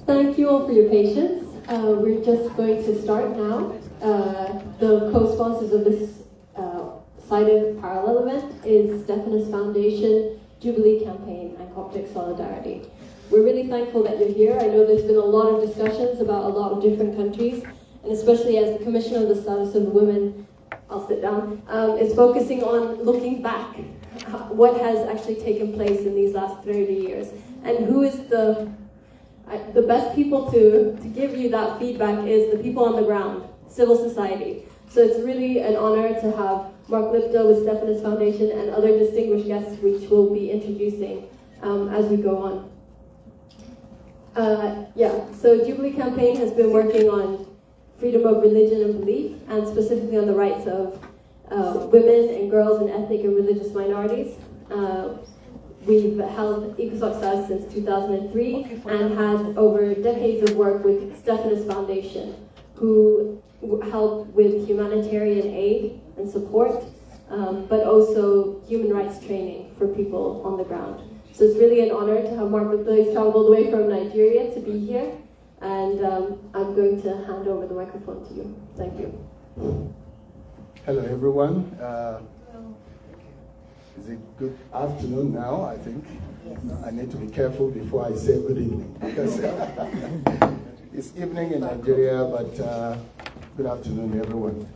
Thank you all for your patience. We're just going to start now. The co-sponsors of this cited parallel event is Stephanus Foundation, Jubilee Campaign, and Coptic Solidarity. We're really thankful that you're here. I know there's been a lot of discussions about a lot of different countries, and especially as the Commissioner of the Status of the Women, I'll sit down, is focusing on looking back, what has actually taken place in these last 30 years, and who is the best people to give you that feedback is the people on the ground, civil society. So it's really an honor to have Mark Lipto with Stephanus Foundation and other distinguished guests which we'll be introducing as we go on. So Jubilee Campaign has been working on freedom of religion and belief, and specifically on the rights of women and girls and ethnic and religious minorities. We've held equal status since 2003 and had over decades of work with Stephanus Foundation, who help with humanitarian aid and support, but also human rights training for people on the ground. So it's really an honor to have Mark Lipto. He's traveled all the way from Nigeria to be here, and I'm going to hand over the microphone to you. Thank you. Hello, everyone. Is it good afternoon now, I think? Yes. I need to be careful before I say good evening, because it's evening in Nigeria, but good afternoon, everyone.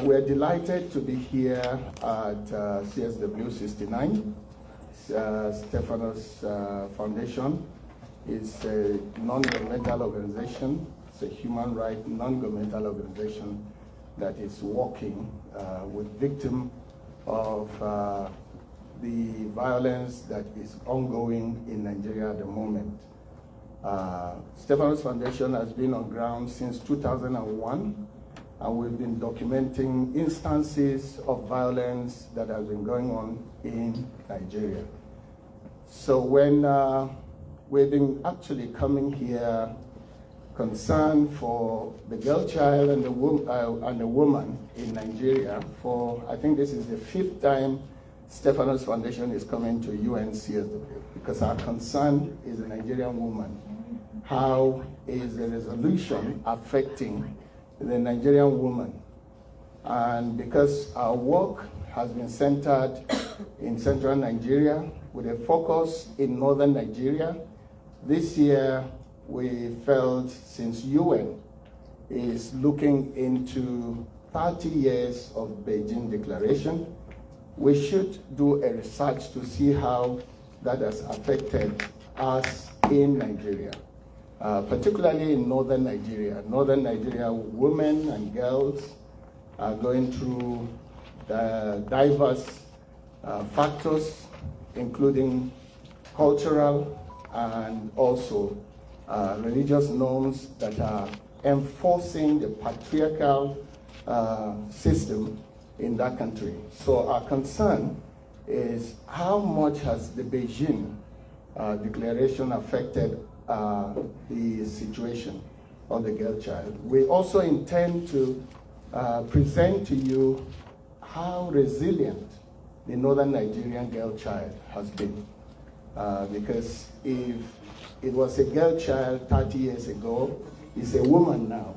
We're delighted to be here at CSW 69. Stephanus Foundation is a non-governmental organization. It's a human rights non-governmental organization that is working with victims of the violence that is ongoing in Nigeria at the moment. Stephanus Foundation has been on ground since 2001, and we've been documenting instances of violence that has been going on in Nigeria. So when we've been actually coming here concerned for the girl child and the woman in Nigeria for, I think this is the 5th time Stephanus Foundation is coming to UNCSW, because our concern is the Nigerian woman. How is the resolution affecting the Nigerian woman? And because our work has been centered in central Nigeria with a focus in northern Nigeria, this year we felt, since UN is looking into 30 years of Beijing Declaration, we should do a research to see how that has affected us in Nigeria, particularly in northern Nigeria. Northern Nigeria women and girls are going through diverse factors, including cultural and also religious norms that are enforcing the patriarchal system in that country. So our concern is how much has the Beijing Declaration affected the situation of the girl child. We also intend to present to you how resilient the Northern Nigerian girl child has been. Because if it was a girl child 30 years ago, it's a woman now.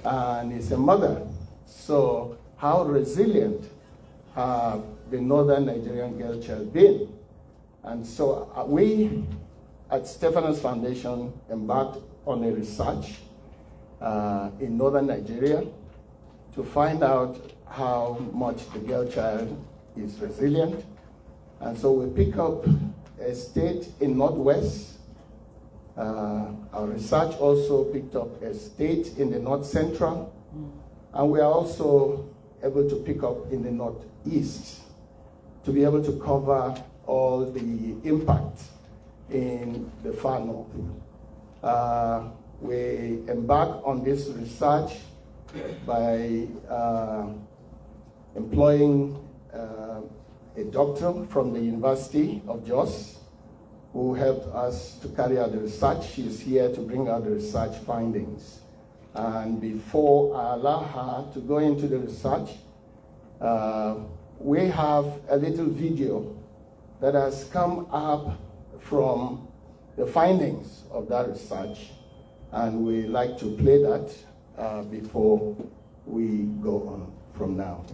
And it's a mother. So how resilient have the Northern Nigerian girl child been? And so we at Stephanus Foundation embarked on a research in Northern Nigeria to find out how much the girl child is resilient. And so we pick up a state in Northwest. Our research also picked up a state in the North Central, and we are also able to pick up in the Northeast to be able to cover all the impact in the far north. We embark on this research by employing a doctor from the University of Jos who helped us to carry out the research. She's here to bring out the research findings. And before I allow her to go into the research, we have a little video that has come up from the findings of that research, and we like to play that before we go on from now.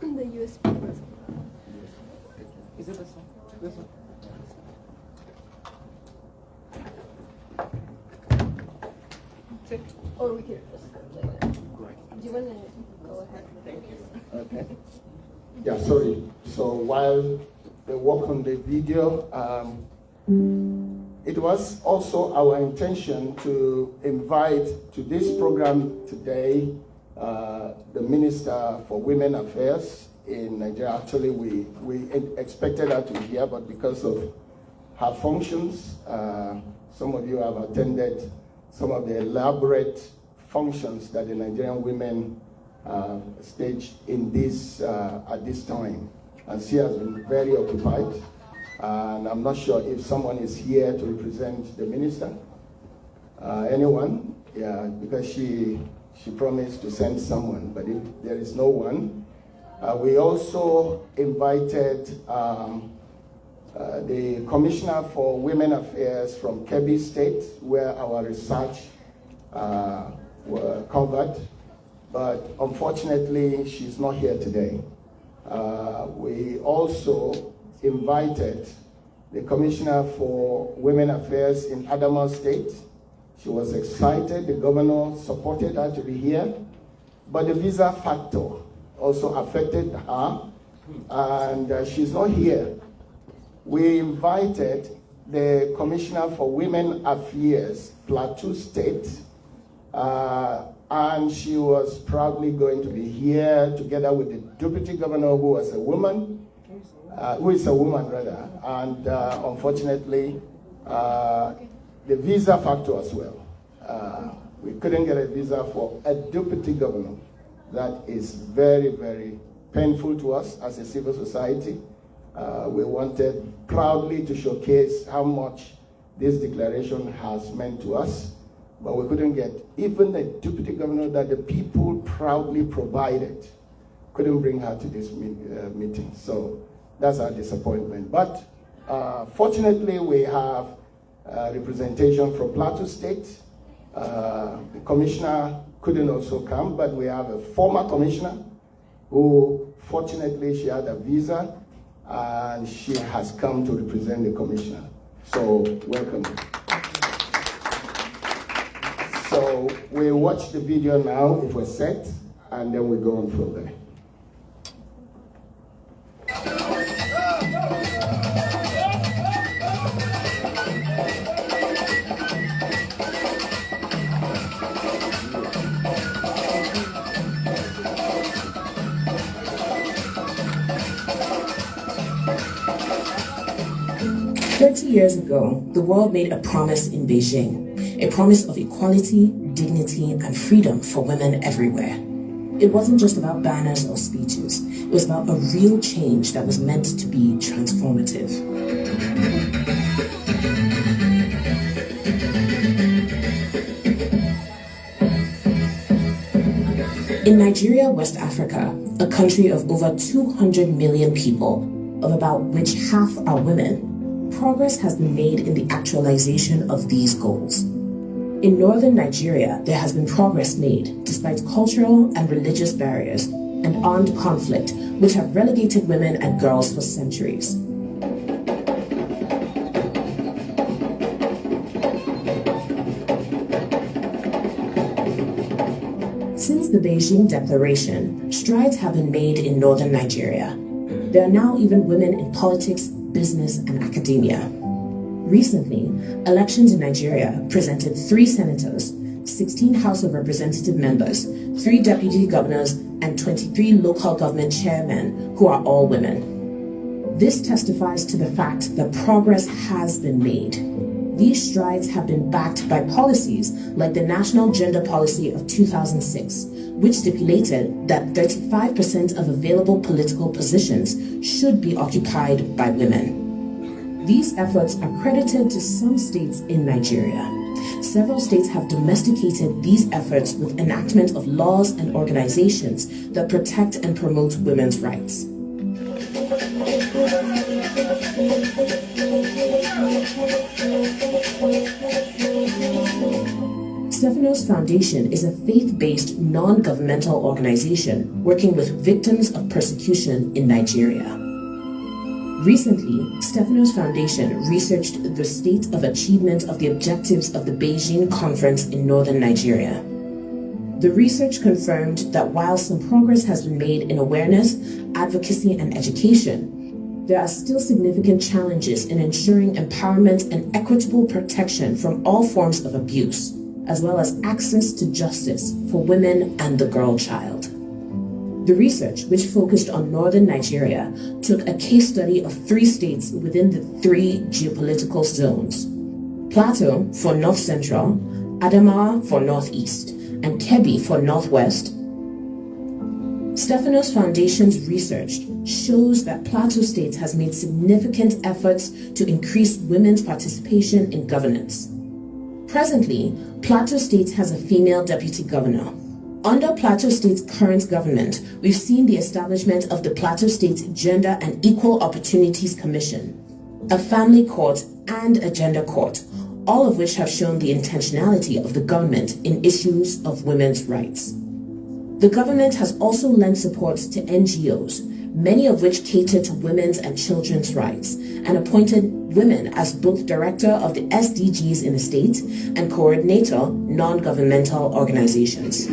The USB was. Is it this one? This one? Or we could just play it. Do you want to go ahead? Thank you. Okay. Yeah, sorry. So while they work on the video, it was also our intention to invite to this program today the Minister for Women Affairs in Nigeria. Actually, we expected her to be here, but because of her functions, some of you have attended some of the elaborate functions that the Nigerian women staged in this at this time, and she has been very occupied. And I'm not sure if someone is here to represent the minister. Anyone? Yeah, because she promised to send someone, but if there is no one, we also invited the Commissioner for Women Affairs from Kebbi State, where our research were covered, but unfortunately she's not here today. We also invited the Commissioner for Women Affairs in Adamawa State. She was excited, the governor supported her to be here, but the visa factor also affected her, and she's not here. We invited the Commissioner for Women Affairs, Plateau State, and she was probably going to be here together with the Deputy Governor, who was a woman, who is a woman rather, and unfortunately, the visa factor as well. We couldn't get a visa for a Deputy Governor. That is very, very painful to us as a civil society. We wanted proudly to showcase how much this declaration has meant to us, but we couldn't get even the Deputy Governor that the people proudly provided. Couldn't bring her to this meeting, so that's our disappointment. But fortunately, we have representation from Plateau State. The commissioner couldn't also come, but we have a former commissioner who, fortunately, she had a visa, and she has come to represent the commissioner. So, welcome. So, we watch the video now, if we're set, and then we go on from there. 30 years ago, the world made a promise in Beijing, a promise of equality, dignity, and freedom for women everywhere. It wasn't just about banners or speeches. It was about a real change that was meant to be transformative. In Nigeria, West Africa, a country of over 200 million people, of about which half are women, progress has been made in the actualization of these goals. In northern Nigeria, there has been progress made despite cultural and religious barriers and armed conflict, which have relegated women and girls for centuries. Since the Beijing Declaration, strides have been made in northern Nigeria. There are now even women in politics, business, and academia. Recently, elections in Nigeria presented 3 senators, 16 House of Representative members, 3 deputy governors, and 23 local government chairmen, who are all women. This testifies to the fact that progress has been made. These strides have been backed by policies like the National Gender Policy of 2006, which stipulated that 35% of available political positions should be occupied by women. These efforts are credited to some states in Nigeria. Several states have domesticated these efforts with enactment of laws and organizations that protect and promote women's rights. Stephanos Foundation is a faith-based, non-governmental organization working with victims of persecution in Nigeria. Recently, Stephanos Foundation researched the state of achievement of the objectives of the Beijing Conference in Northern Nigeria. The research confirmed that while some progress has been made in awareness, advocacy, and education, there are still significant challenges in ensuring empowerment and equitable protection from all forms of abuse, as well as access to justice for women and the girl child. The research, which focused on Northern Nigeria, took a case study of 3 states within the 3 geopolitical zones: Plateau for North Central, Adamawa for Northeast, and Kebbi for Northwest. Stephanos Foundation's research shows that Plateau State has made significant efforts to increase women's participation in governance. Presently, Plateau State has a female deputy governor. Under Plateau State's current government, we've seen the establishment of the Plateau State Gender and Equal Opportunities Commission, a family court, and a gender court, all of which have shown the intentionality of the government in issues of women's rights. The government has also lent support to NGOs, many of which cater to women's and children's rights, and appointed women as both director of the SDGs in the state and coordinator non-governmental organizations.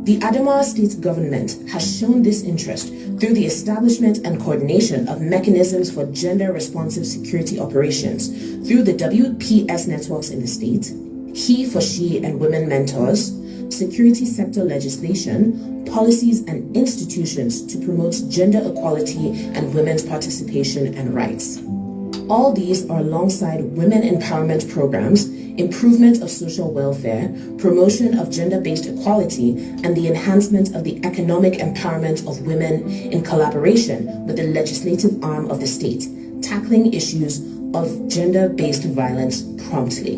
The Adamawa State government has shown this interest through the establishment and coordination of mechanisms for gender-responsive security operations through the WPS networks in the state, He for She and Women Mentors, security sector legislation, policies and institutions to promote gender equality and women's participation and rights. All these are alongside women empowerment programs, improvement of social welfare, promotion of gender-based equality, and the enhancement of the economic empowerment of women in collaboration with the legislative arm of the state, tackling issues of gender-based violence promptly.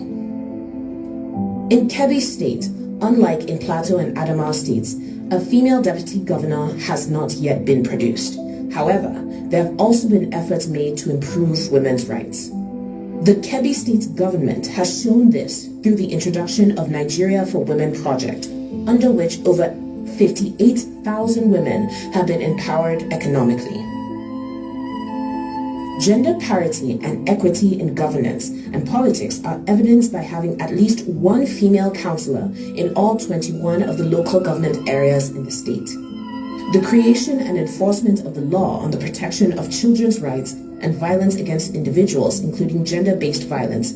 In Kebbi State, unlike in Plateau and Adamawa states, a female deputy governor has not yet been produced. However, there have also been efforts made to improve women's rights. The Kebbi State government has shown this through the introduction of Nigeria for Women project, under which over 58,000 women have been empowered economically. Gender parity and equity in governance and politics are evidenced by having at least 1 female councillor in all 21 of the local government areas in the state. The creation and enforcement of the law on the protection of children's rights and violence against individuals, including gender-based violence,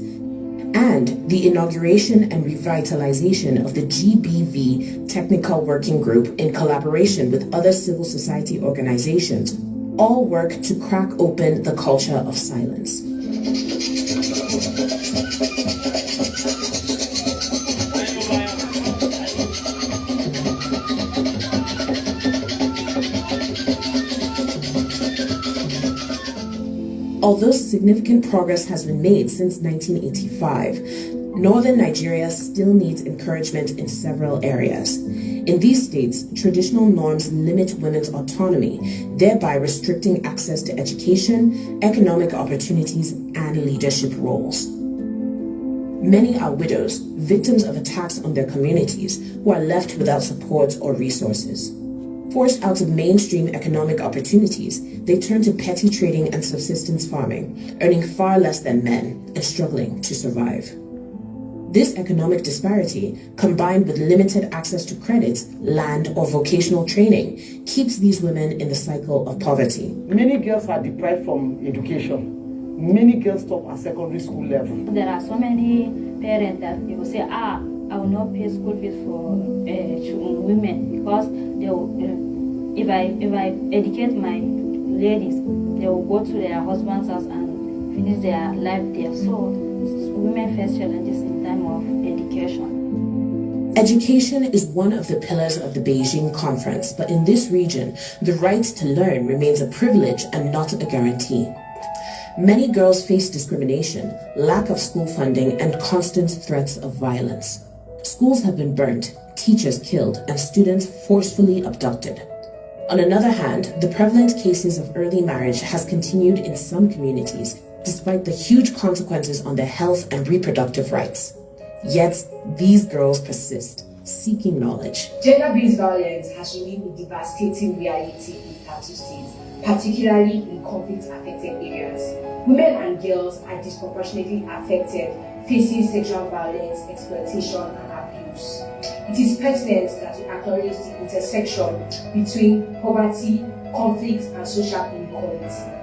and the inauguration and revitalization of the GBV Technical Working Group in collaboration with other civil society organizations, all work to crack open the culture of silence. Although significant progress has been made since 1985, Northern Nigeria still needs encouragement in several areas. In these states, traditional norms limit women's autonomy, thereby restricting access to education, economic opportunities, and leadership roles. Many are widows, victims of attacks on their communities, who are left without support or resources. Forced out of mainstream economic opportunities, they turn to petty trading and subsistence farming, earning far less than men and struggling to survive. This economic disparity, combined with limited access to credit, land, or vocational training, keeps these women in the cycle of poverty. Many girls are deprived from education. Many girls stop at secondary school level. There are so many parents that they will say, I will not pay school fees for women, because they will, if I educate my ladies, they will go to their husband's house and finish their life there. So women face challenges in time of education. Education is one of the pillars of the Beijing conference, but in this region, the right to learn remains a privilege and not a guarantee. Many girls face discrimination, lack of school funding, and constant threats of violence. Schools have been burnt, teachers killed, and students forcefully abducted. On another hand, the prevalent cases of early marriage has continued in some communities, despite the huge consequences on their health and reproductive rights. Yet, these girls persist, seeking knowledge. Gender-based violence has remained a devastating reality in Plateau State, particularly in conflict-affected areas. Women and girls are disproportionately affected, facing sexual violence, exploitation, and abuse. It is pertinent that we acknowledge the intersection between poverty, conflict, and social inequality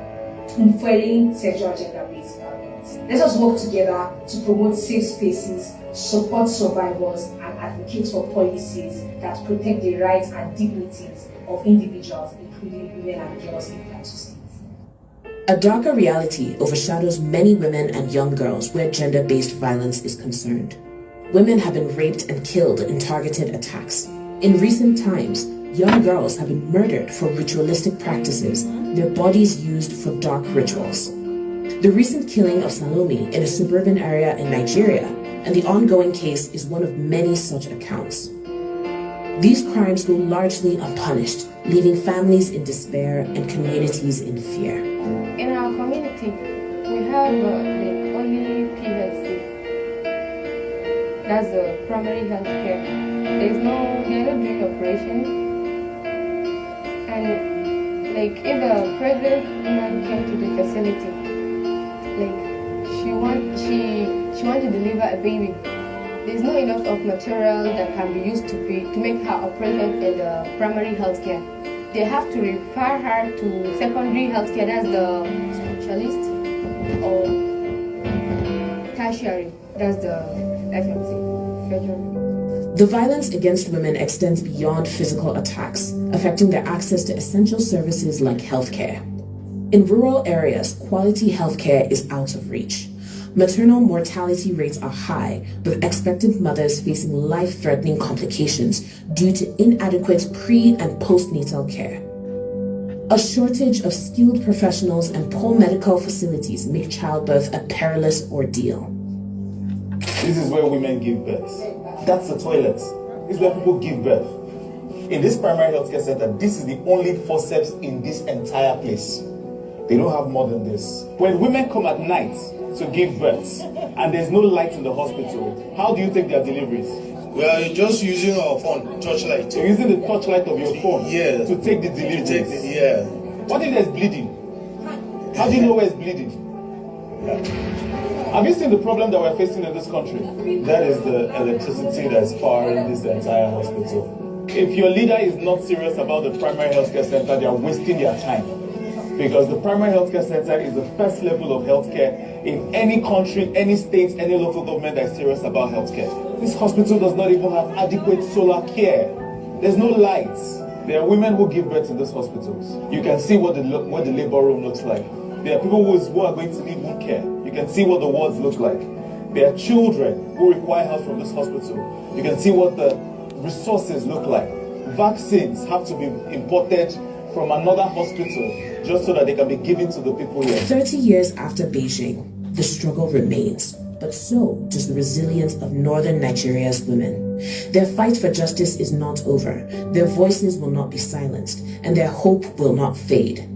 in fueling sexual gender-based violence. Let us work together to promote safe spaces, support survivors, and advocate for policies that protect the rights and dignities of individuals, including women and girls in Plateau State. A darker reality overshadows many women and young girls where gender-based violence is concerned. Women have been raped and killed in targeted attacks. In recent times, young girls have been murdered for ritualistic practices, their bodies used for dark rituals. The recent killing of Salome in a suburban area in Nigeria and the ongoing case is one of many such accounts. These crimes go largely unpunished, leaving families in despair and communities in fear. In our community, we have only PHC. That's the primary health care. They're not doing operation. And if a pregnant woman came to the facility, she want to deliver a baby, there's not enough of material that can be used to make her operation in the primary health care. They have to refer her to secondary health care, that's the specialist, or tertiary, that's the FMC, federal. The violence against women extends beyond physical attacks, affecting their access to essential services like healthcare. In rural areas, quality healthcare is out of reach. Maternal mortality rates are high, with expectant mothers facing life-threatening complications due to inadequate pre- and postnatal care. A shortage of skilled professionals and poor medical facilities make childbirth a perilous ordeal. This is where women give birth. That's the toilet. This is where people give birth. In this primary healthcare center, this is the only forceps in this entire place. They don't have more than this. When women come at night to give birth and there's no light in the hospital, how do you take their deliveries? We are just using our phone, torchlight. You're using the torchlight of your phone to take the deliveries? Yeah. What if there's bleeding? How do you know where it's bleeding? Have you seen the problem that we're facing in this country? That is the electricity that's powering this entire hospital. If your leader is not serious about the primary healthcare center, they are wasting their time. Because the primary healthcare center is the first level of healthcare in any country, any state, any local government that is serious about healthcare. This hospital does not even have adequate solar care. There's no lights. There are women who give birth in these hospitals. You can see what the labor room looks like. There are people who are going to need wound care. You can see what the wards look like. There are children who require help from this hospital. You can see what the resources look like. Vaccines have to be imported from another hospital just so that they can be given to the people here. 30 years after Beijing, the struggle remains, but so does the resilience of Northern Nigeria's women. Their fight for justice is not over, their voices will not be silenced, and their hope will not fade.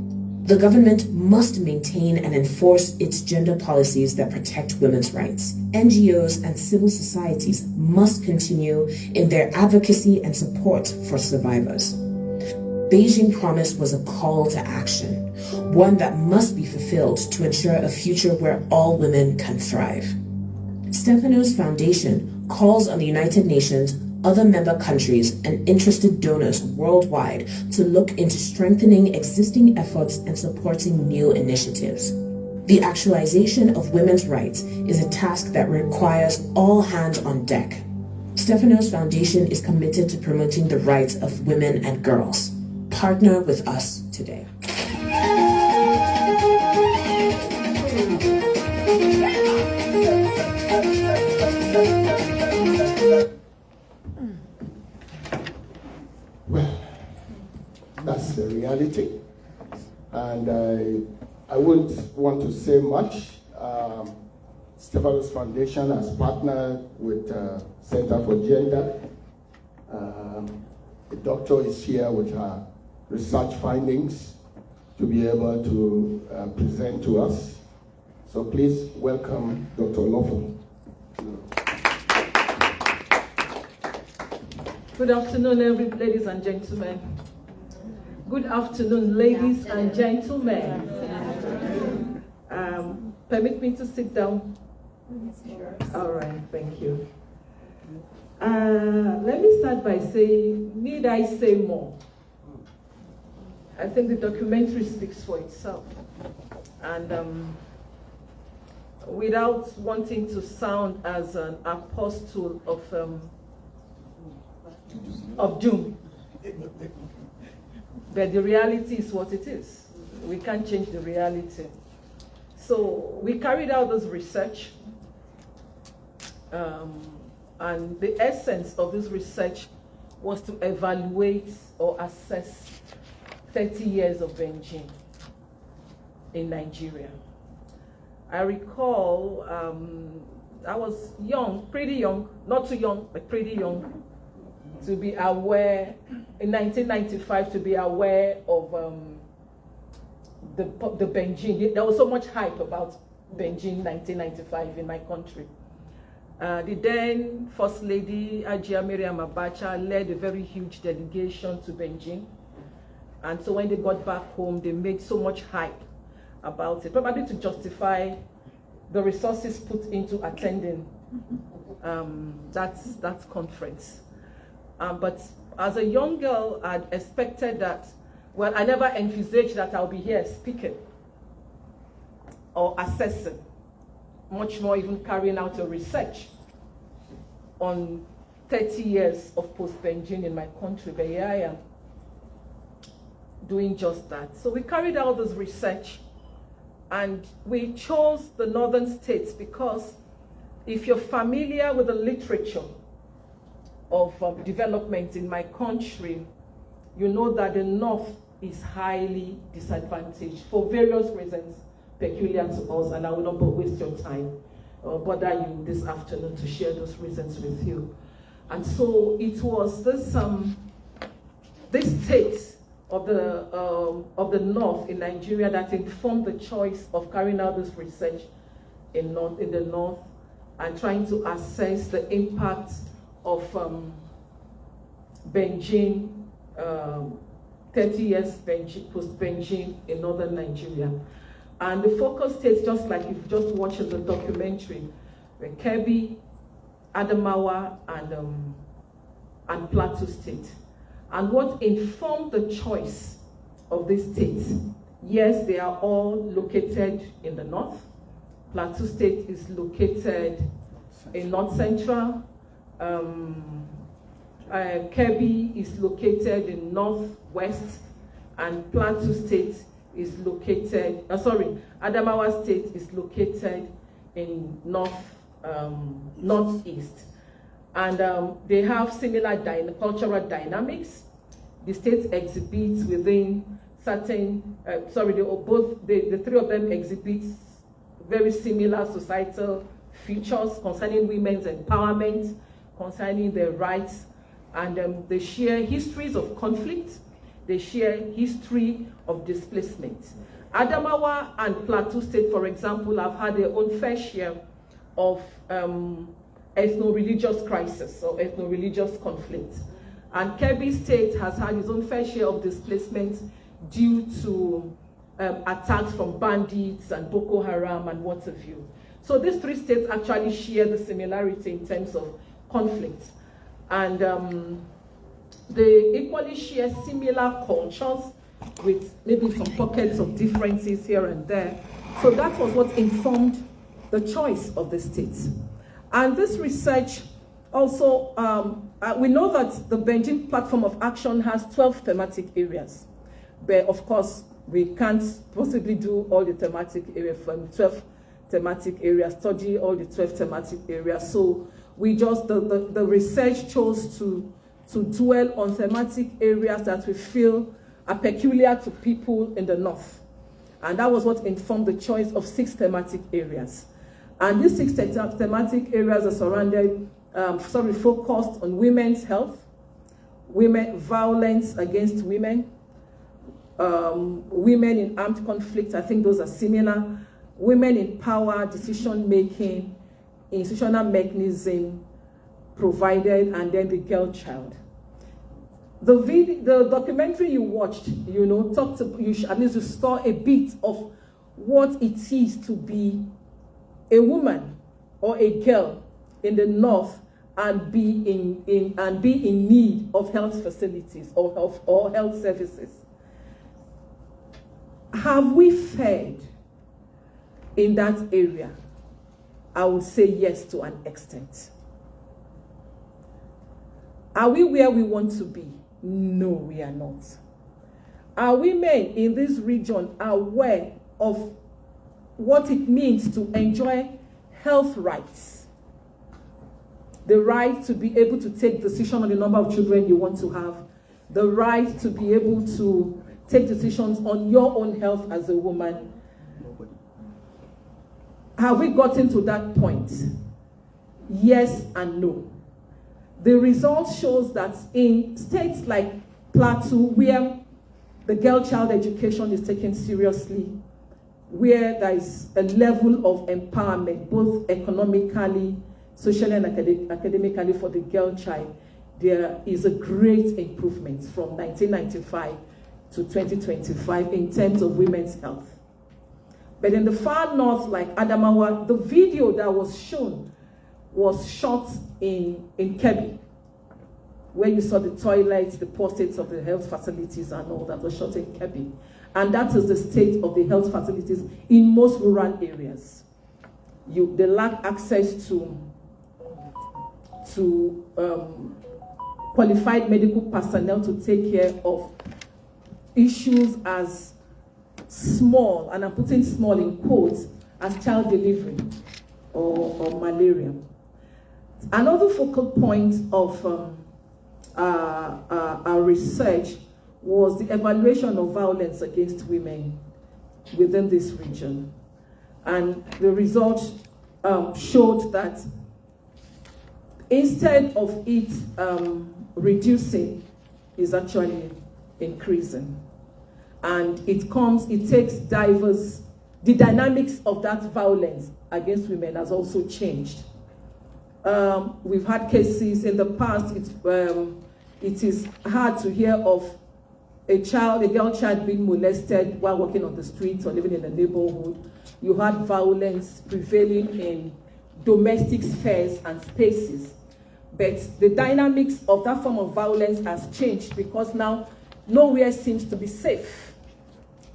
The government must maintain and enforce its gender policies that protect women's rights. NGOs and civil societies must continue in their advocacy and support for survivors. Beijing Promise was a call to action, one that must be fulfilled to ensure a future where all women can thrive. Stephanos Foundation calls on the United Nations, other member countries, and interested donors worldwide to look into strengthening existing efforts and supporting new initiatives. The actualization of women's rights is a task that requires all hands on deck. Stephanos Foundation is committed to promoting the rights of women and girls. Partner with us today. Well, that's the reality. And I wouldn't want to say much. Stephanos Foundation has partnered with Center for Gender. The doctor is here with her research findings to be able to present to us. So please welcome Dr. Lawful. Good afternoon, ladies and gentlemen. Good afternoon, ladies and gentlemen. Permit me to sit down. All right, thank you. Let me start by saying, need I say more? I think the documentary speaks for itself. And without wanting to sound as an apostle of doom, but the reality is what it is. We can't change the reality. So we carried out this research, and the essence of this research was to evaluate or assess 30 years of benching in Nigeria. I recall I was young, pretty young, not too young, but pretty young, to be aware, in 1995, to be aware of the benching. There was so much hype about benching in 1995 in my country. The then First Lady, Ajia Miriam Abacha, led a very huge delegation to Beijing. And so when they got back home, they made so much hype about it, probably to justify the resources put into attending that conference. But as a young girl, I'd expected that, well, I never envisaged that I'll be here speaking or assessing, much more even carrying out a research on 30 years of post-Benjin in my country. But here I am doing just that. So we carried out this research, and we chose the northern states because if you're familiar with the literature of development in my country, you know that the north is highly disadvantaged for various reasons peculiar to us, and I will not waste your time or bother you this afternoon to share those reasons with you. And so it was this state of the north in Nigeria that informed the choice of carrying out this research in the north and trying to assess the impact of Benjin, 30 years post-Benjin in northern Nigeria. And the focus states, just like you've just watched the documentary, were Kebbi, Adamawa, and Plateau State. And what informed the choice of these states? Yes, they are all located in the north. Plateau State is located in north central. Kebbi is located in northwest, and Plateau State is located, Adamawa State is located in northeast. And they have similar cultural dynamics. The state exhibits within certain, the three of them exhibit very similar societal features concerning women's empowerment, concerning their rights, and they share histories of conflict. They share history of displacement. Adamawa and Plateau State, for example, have had their own fair share of ethno-religious crisis or ethno-religious conflict. And Kebbi State has had its own fair share of displacement due to attacks from bandits and Boko Haram and what have you. So these three states actually share the similarity in terms of conflict. And they equally share similar cultures with maybe some pockets of differences here and there. So that was what informed the choice of the states. And this research Also, we know that the Beijing Platform of Action has 12 thematic areas, but of course, we can't possibly do all the thematic areas from 12 thematic areas, study all the 12 thematic areas. So we just, the research chose to dwell on thematic areas that we feel are peculiar to people in the North. And that was what informed the choice of 6 thematic areas. And these 6 thematic areas are surrounded, focused on women's health, violence against women, women in armed conflict, I think those are similar, women in power, decision-making, institutional mechanism provided, and then the girl child. The documentary you watched, you know, at least you saw a bit of what it is to be a woman or a girl in the North and be in need of health facilities or health services. Have we fared in that area? I would say yes to an extent. Are we where we want to be? No, we are not. Are women in this region aware of what it means to enjoy health rights? The right to be able to take decisions on the number of children you want to have. The right to be able to take decisions on your own health as a woman. Have we gotten to that point? Yes and no. The result shows that in states like Plateau, where the girl child education is taken seriously, where there is a level of empowerment, both economically, socially, and academically for the girl child, there is a great improvement from 1995 to 2025 in terms of women's health. But in the far north, like Adamawa, the video that was shown was shot in Kebbi, where you saw the toilets, the portraits of the health facilities and all that was shot in Kebbi. And that is the state of the health facilities in most rural areas. They lack access to qualified medical personnel to take care of issues as small, and I'm putting small in quotes, as child delivery or malaria. Another focal point of our research was the evaluation of violence against women within this region. And the results showed that instead of it reducing, is actually increasing. And it takes the dynamics of that violence against women has also changed. We've had cases in the past, it is hard to hear of a girl child being molested while walking on the streets or living in a neighborhood. You had violence prevailing in domestic spheres and spaces. But the dynamics of that form of violence has changed because now nowhere seems to be safe.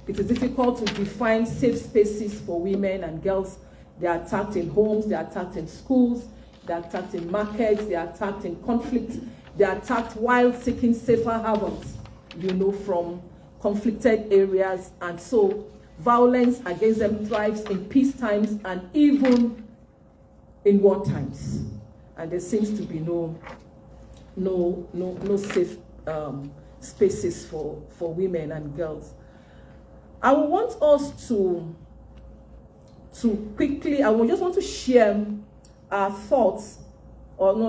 It is difficult to define safe spaces for women and girls. They are attacked in homes, they are attacked in schools, they are attacked in markets, they are attacked in conflict, they are attacked while seeking safer havens, you know, from conflicted areas. And so violence against them thrives in peace times and even in war times. And there seems to be no safe spaces for women and girls. I want us to quickly, just want to share our thoughts, our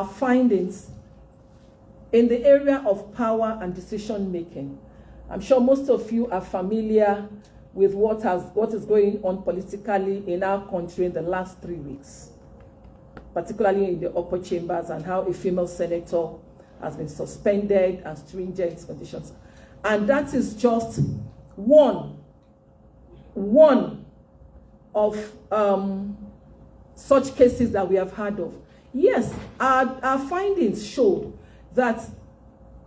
findings in the area of power and decision making. I'm sure most of you are familiar with what is going on politically in our country in the last 3 weeks, particularly in the upper chambers, and how a female senator has been suspended and stringent conditions. And that is just one of such cases that we have heard of. Yes, our findings showed that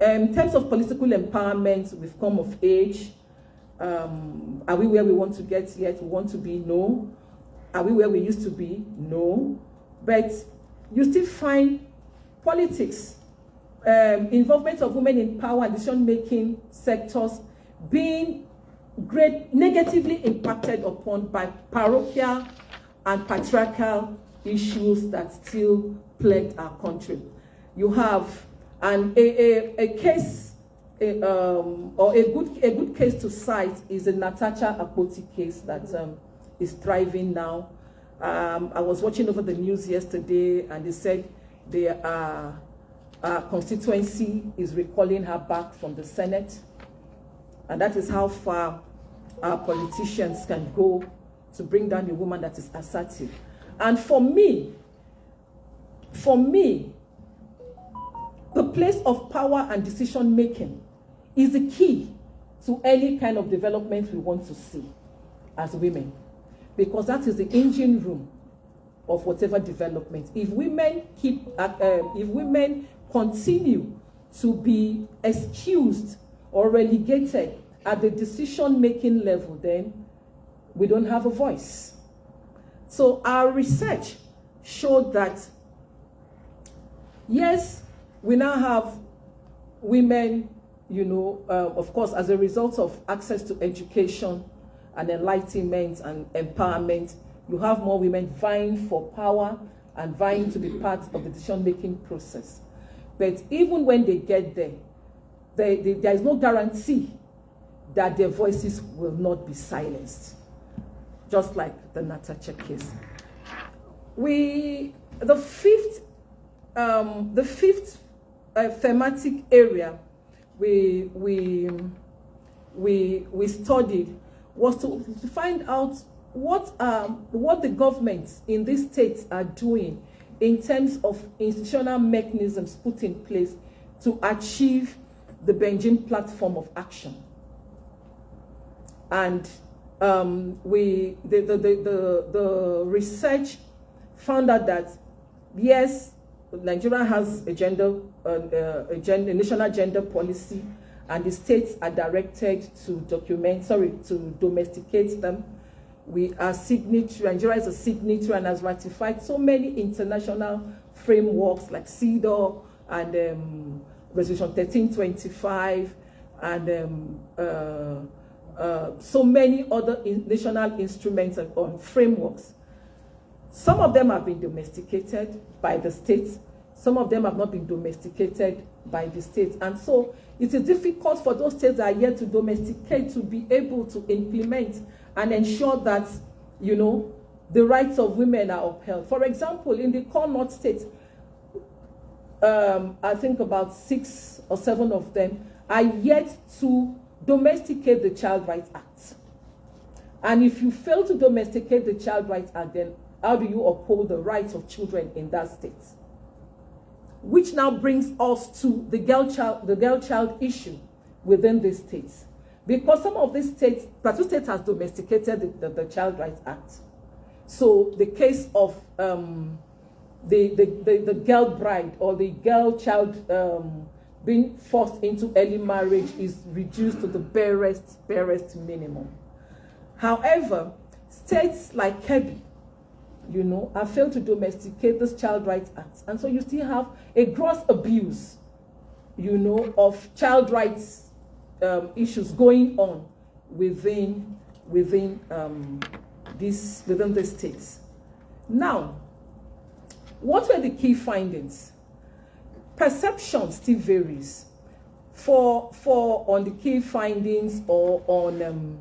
in terms of political empowerment, we've come of age. Are we where we want to get yet? We want to be? No. Are we where we used to be? No. But you still find politics, involvement of women in power and decision-making sectors being negatively impacted upon by parochial and patriarchal issues that still plague our country. You have a case, or a good case to cite is the Natasha Akpoti case that is thriving now. I was watching over the news yesterday, and they said our constituency is recalling her back from the Senate, and that is how far our politicians can go to bring down a woman that is assertive. And for me, the place of power and decision making is the key to any kind of development we want to see as women, because that is the engine room of whatever development. If women continue to be excused or relegated at the decision-making level, then we don't have a voice. So our research showed that, yes, we now have women, of course, as a result of access to education and enlightenment and empowerment, you have more women vying for power and vying to be part of the decision-making process. But even when they get there, there is no guarantee that their voices will not be silenced, just like the Natasha case. The fifth thematic area we studied was to find out what the governments in these states are doing in terms of institutional mechanisms put in place to achieve the Beijing platform of action. And the research found out that, yes, Nigeria has a national gender policy, and the states are directed to domesticate them. Nigeria is a signatory and has ratified so many international frameworks like CEDAW and Resolution 1325 and so many other national instruments and frameworks. Some of them have been domesticated by the states. Some of them have not been domesticated by the states. And so it is difficult for those states that are yet to domesticate to be able to implement and ensure that, the rights of women are upheld. For example, in the core North states, I think about 6 or 7 of them are yet to domesticate the Child Rights Act. And if you fail to domesticate the Child Rights Act, then how do you uphold the rights of children in that state? Which now brings us to the girl child issue within these states. Because some of these states, Plateau State has domesticated the Child Rights Act. So the case of the girl bride or the girl child being forced into early marriage is reduced to the barest minimum. However, states like Kebbi, have failed to domesticate this Child Rights Act. And so you still have a gross abuse, of child rights issues going on within the states. Now, what were the key findings? Perception still varies on the key findings or on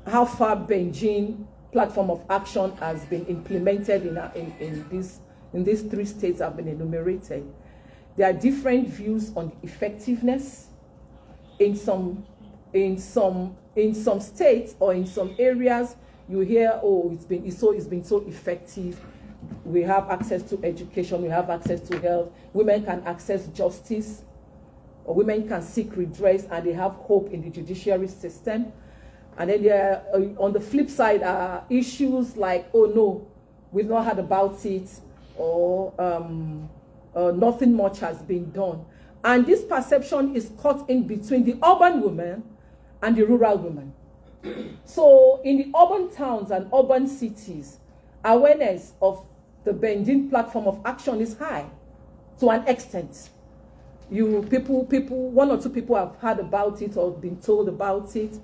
how far Beijing platform of action has been implemented in these 3 states have been enumerated. There are different views on effectiveness. In some states or in some areas, you hear, it's been so effective. We have access to education, we have access to health, women can access justice, or women can seek redress, and they have hope in the judiciary system. And then there are, on the flip side, are issues like, oh no, we've not heard about it, or nothing much has been done. And this perception is caught in between the urban woman and the rural woman. So in the urban towns and urban cities, awareness of the Benjin platform of action is high to an extent. One or two people have heard about it or been told about it,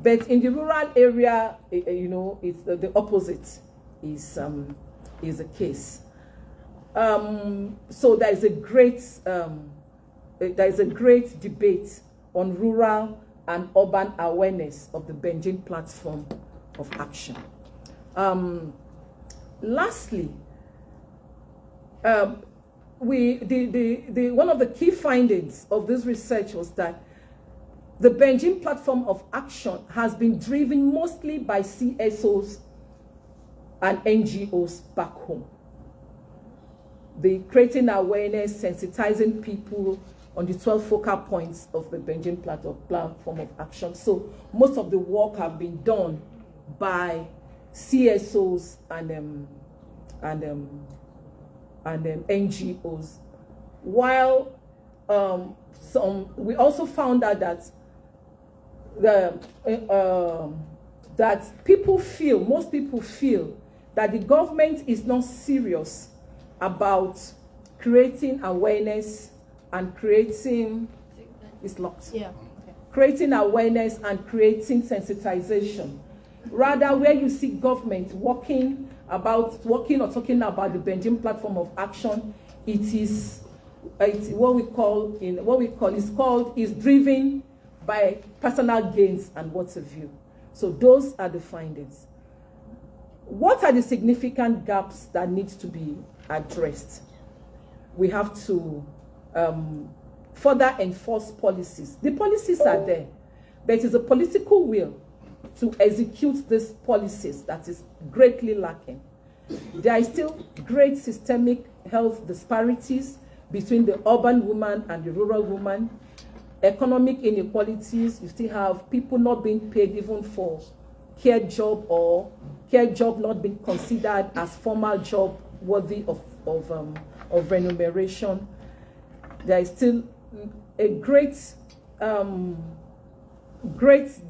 but in the rural area, it's the opposite is the case. So there is a great debate on rural and urban awareness of the Benjin platform of action. Lastly, one of the key findings of this research was that the Benjin platform of action has been driven mostly by CSOs and NGOs back home. The creating awareness, sensitizing people on the 12 focal points of the Benjin platform of action. So most of the work have been done by CSOs and NGOs. While we also found out that most people feel that the government is not serious about creating awareness and creating creating awareness and creating sensitization. Rather, where you see government talking about the Benjin platform of action, it's driven by personal gains and what have you. So those are the findings. What are the significant gaps that need to be addressed? We have to further enforce policies. The policies are there, but it is a political will to execute these policies that is greatly lacking. There are still great systemic health disparities between the urban woman and the rural woman. Economic inequalities, you still have people not being paid even for care job, or care job not being considered as formal job worthy of remuneration. There is still a great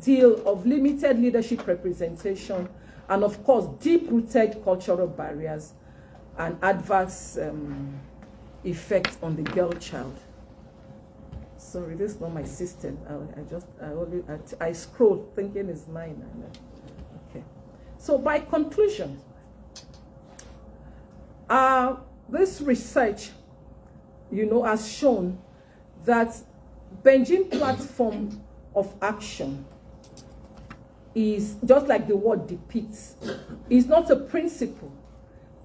deal of limited leadership representation, and of course deep-rooted cultural barriers and adverse effects on the girl child. Sorry, this is not my system. I scroll thinking it's mine. Okay. So by conclusion, this research, has shown that Benjin platform of action is, just like the word depicts, is not a principle.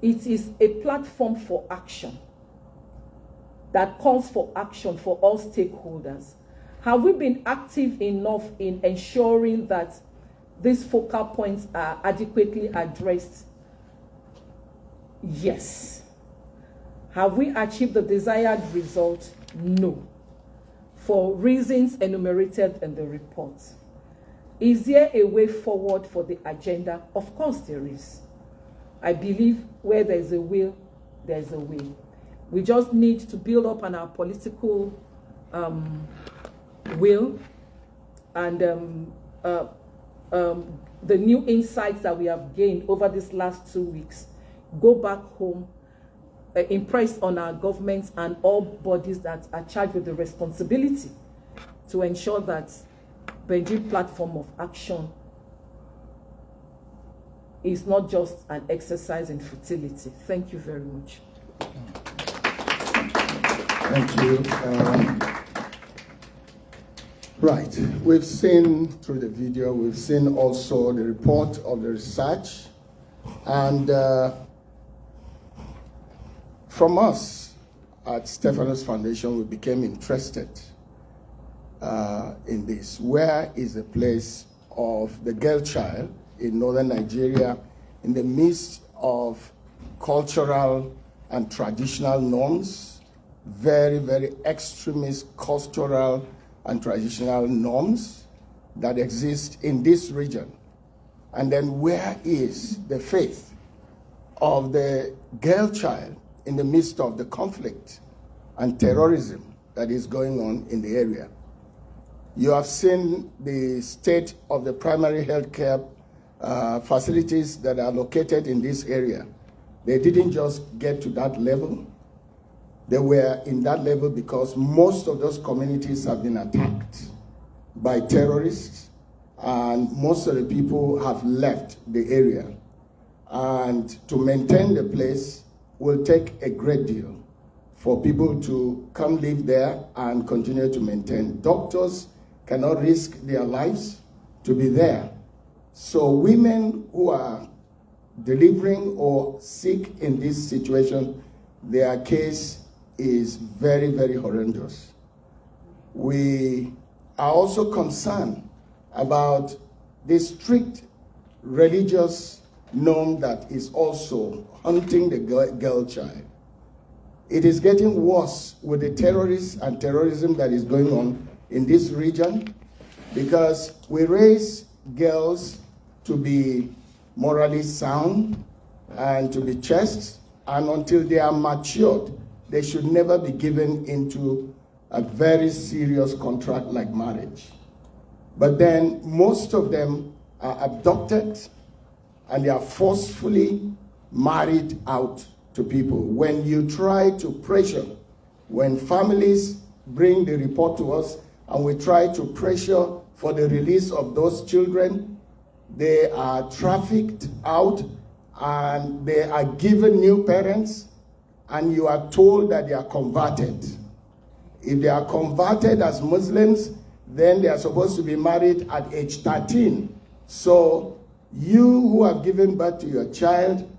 It is a platform for action that calls for action for all stakeholders. Have we been active enough in ensuring that these focal points are adequately addressed? Yes. Have we achieved the desired result? No. For reasons enumerated in the report. Is there a way forward for the agenda? Of course there is. I believe where there's a will, there's a way. We just need to build up on our political will and the new insights that we have gained over these last 2 weeks. Go back home, impress on our governments and all bodies that are charged with the responsibility to ensure that Benjin platform of action is not just an exercise in futility. Thank you very much. Thank you. Right, we've seen through the video, we've seen also the report of the research, and from us at Stephanos Foundation, we became interested in this. Where is the place of the girl child in Northern Nigeria in the midst of cultural and traditional norms, very, very extremist cultural and traditional norms that exist in this region? And then where is the faith of the girl child in the midst of the conflict and terrorism that is going on in the area? You have seen the state of the primary health care facilities that are located in this area. They didn't just get to that level. They were in that level because most of those communities have been attacked by terrorists, and most of the people have left the area. And to maintain the place will take a great deal for people to come live there and continue to maintain. Doctors cannot risk their lives to be there. So women who are delivering or sick in this situation, their case is very, very horrendous. We are also concerned about the strict religious norm that is also haunting the girl child. It is getting worse with the terrorists and terrorism that is going on in this region, because we raise girls to be morally sound and to be chaste, and until they are matured, they should never be given into a very serious contract like marriage. But then most of them are abducted and they are forcefully married out to people. When you try to pressure, when families bring the report to us and we try to pressure for the release of those children, they are trafficked out and they are given new parents, and you are told that they are converted. If they are converted as Muslims, then they are supposed to be married at age 13. So you who have given birth to your child,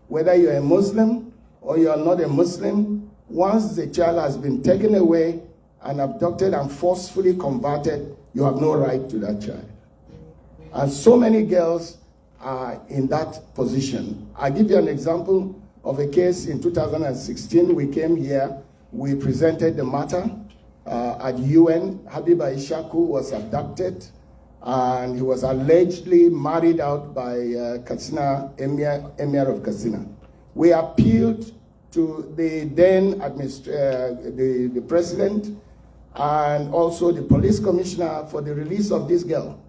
whether you're a Muslim or you are not a Muslim, once the child has been taken away and abducted and forcefully converted, you have no right to that child. And so many girls are in that position. I'll give you an example of a case in 2016. We came here, we presented the matter at UN. Habiba Ishaku was abducted and he was allegedly married out by Katsina, Emir of Katsina. We appealed to the then the president and also the police commissioner for the release of this girl.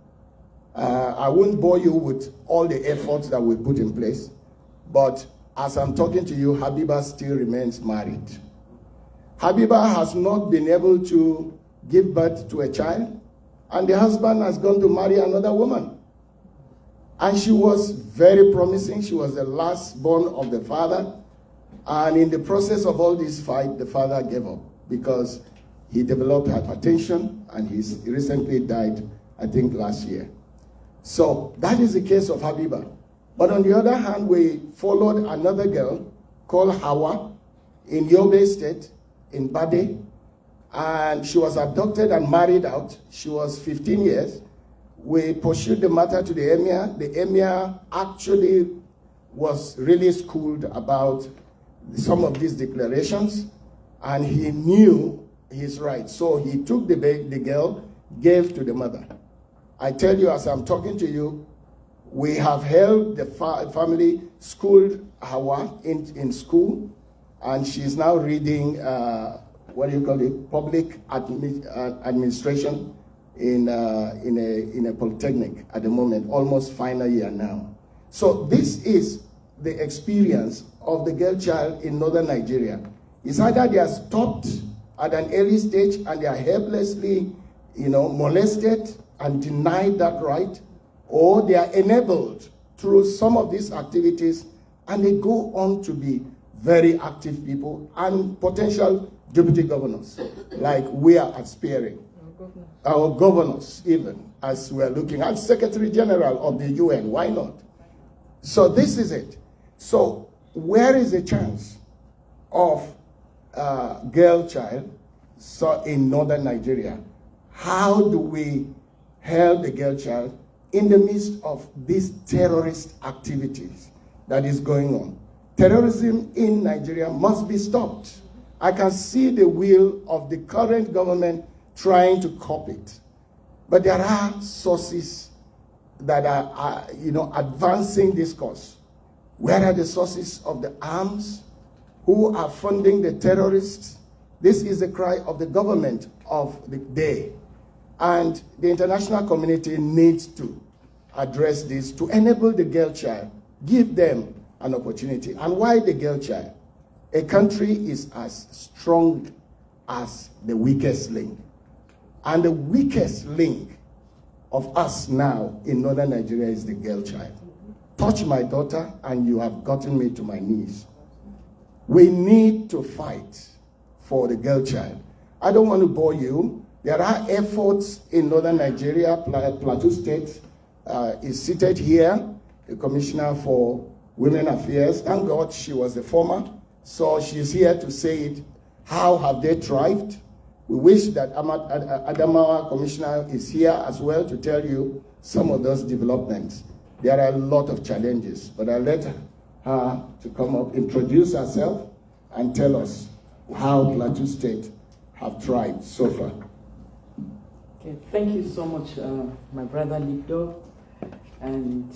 I won't bore you with all the efforts that we put in place, but as I'm talking to you, Habiba still remains married. Habiba has not been able to give birth to a child, and the husband has gone to marry another woman. And she was very promising. She was the last born of the father. And in the process of all this fight, the father gave up because he developed hypertension and he recently died, I think, last year. So that is the case of Habiba. But on the other hand, we followed another girl called Hawa in Yobe State, in Bade, and she was abducted and married out. She was 15 years. We pursued the matter to the emir. The emir actually was really schooled about some of these declarations, and he knew his rights. So he took the girl, gave to the mother. I tell you, as I'm talking to you, we have held the family, schooled Hawa in school, and she's now reading, public administration in a polytechnic at the moment, almost final year now. So this is the experience of the girl child in Northern Nigeria. It's either they are stopped at an early stage and they are helplessly, molested and denied that right, or they are enabled through some of these activities and they go on to be very active people and potential deputy governors, like we are aspiring. Our governors, even, as we're looking at Secretary General of the UN, why not? So this is it. So where is the chance of girl child in Northern Nigeria? How do we help the girl child in the midst of these terrorist activities that is going on? Terrorism in Nigeria must be stopped. I can see the will of the current government trying to cop it. But there are sources that are advancing this cause. Where are the sources of the arms? Who are funding the terrorists? This is the cry of the government of the day. And the international community needs to address this to enable the girl child, give them an opportunity. And why the girl child? A country is as strong as the weakest link. And the weakest link of us now in Northern Nigeria is the girl child. Touch my daughter and you have gotten me to my knees. We need to fight for the girl child. I don't want to bore you. There are efforts in Northern Nigeria. Plateau State is seated here, the Commissioner for Women Affairs. Thank God she was the former. So she's here to say it. How have they thrived? We wish that Adamawa Commissioner is here as well to tell you some of those developments. There are a lot of challenges, but I'll let her to come up, introduce herself, and tell us how Plateau State have thrived so far. Okay, thank you so much, my brother Lipdo, and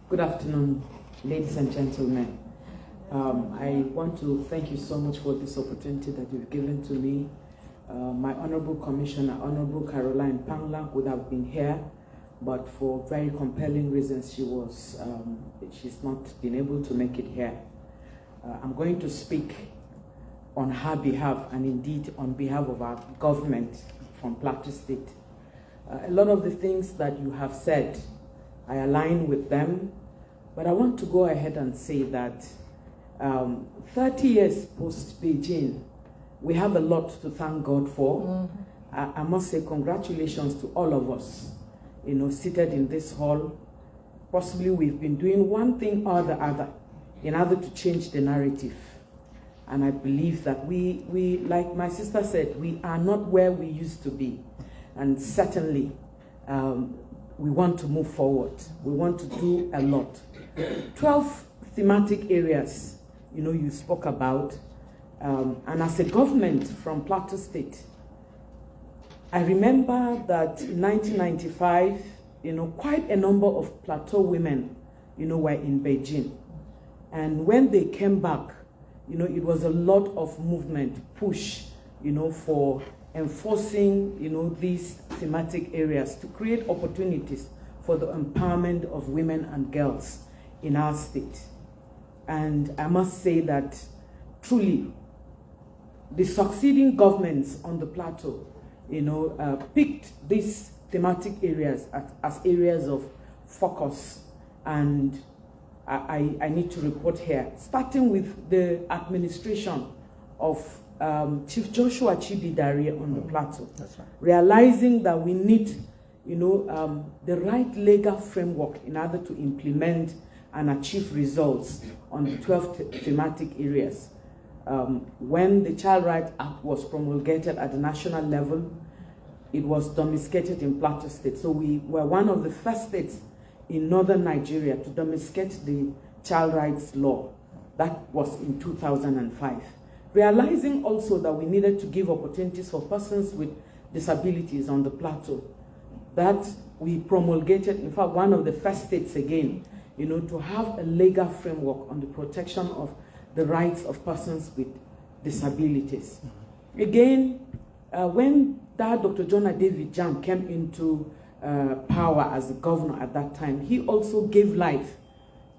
good afternoon, ladies and gentlemen. I want to thank you so much for this opportunity that you've given to me. My Honorable Commissioner, Honorable Caroline Pangla, would have been here, but for very compelling reasons, she's not been able to make it here. I'm going to speak on her behalf and indeed on behalf of our government from Plateau State. A lot of the things that you have said, I align with them, but I want to go ahead and say that 30 years post-Beijing, we have a lot to thank God for. I must say congratulations to all of us, seated in this hall. Possibly we've been doing one thing or the other in order to change the narrative. And I believe that we, like my sister said, we are not where we used to be. And certainly, we want to move forward. We want to do a lot. 12 thematic areas, you spoke about. And as a government from Plateau State, I remember that in 1995, quite a number of Plateau women, were in Beijing. And when they came back, it was a lot of movement, push, for enforcing, these thematic areas to create opportunities for the empowerment of women and girls in our state. And I must say that truly, the succeeding governments on the plateau, picked these thematic areas as areas of focus. And I need to report here, starting with the administration of Chief Joshua Chibidari on the plateau. That's right. Realizing that we need, the right legal framework in order to implement and achieve results on the 12 thematic areas. When the Child Rights Act was promulgated at the national level, it was domesticated in Plateau State. So we were one of the first states in Northern Nigeria to domesticate the child rights law. That was in 2005. Realizing also that we needed to give opportunities for persons with disabilities on the plateau, that we promulgated, in fact, one of the first states again, to have a legal framework on the protection of the rights of persons with disabilities. Again, when Dr. Jonah David Jam came into power as the governor at that time, he also gave life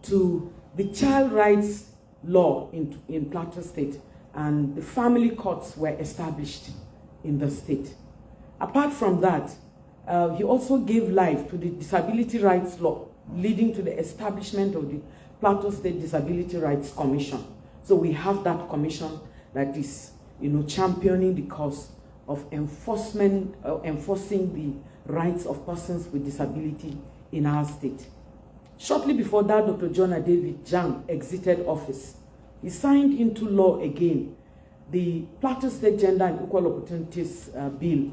to the child rights law in Plateau State, and the family courts were established in the state. Apart from that, he also gave life to the disability rights law, leading to the establishment of the Plateau State Disability Rights Commission. So we have that commission that is, championing the cause of enforcing the rights of persons with disability in our state. Shortly before that, Dr. Jonah David Jang exited office. He signed into law again the Plateau State Gender and Equal Opportunities Bill.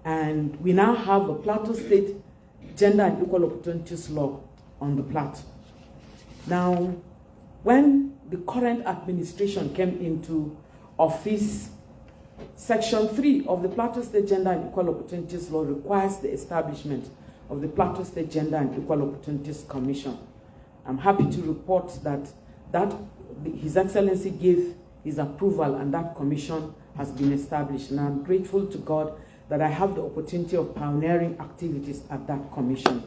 And we now have a Plateau State Gender and Equal Opportunities Law on the plateau. Now, when the current administration came into office, Section 3 of the Plateau State Gender and Equal Opportunities Law requires the establishment of the Plateau State Gender and Equal Opportunities Commission. I'm happy to report that His Excellency gave his approval and that commission has been established. And I'm grateful to God that I have the opportunity of pioneering activities at that commission.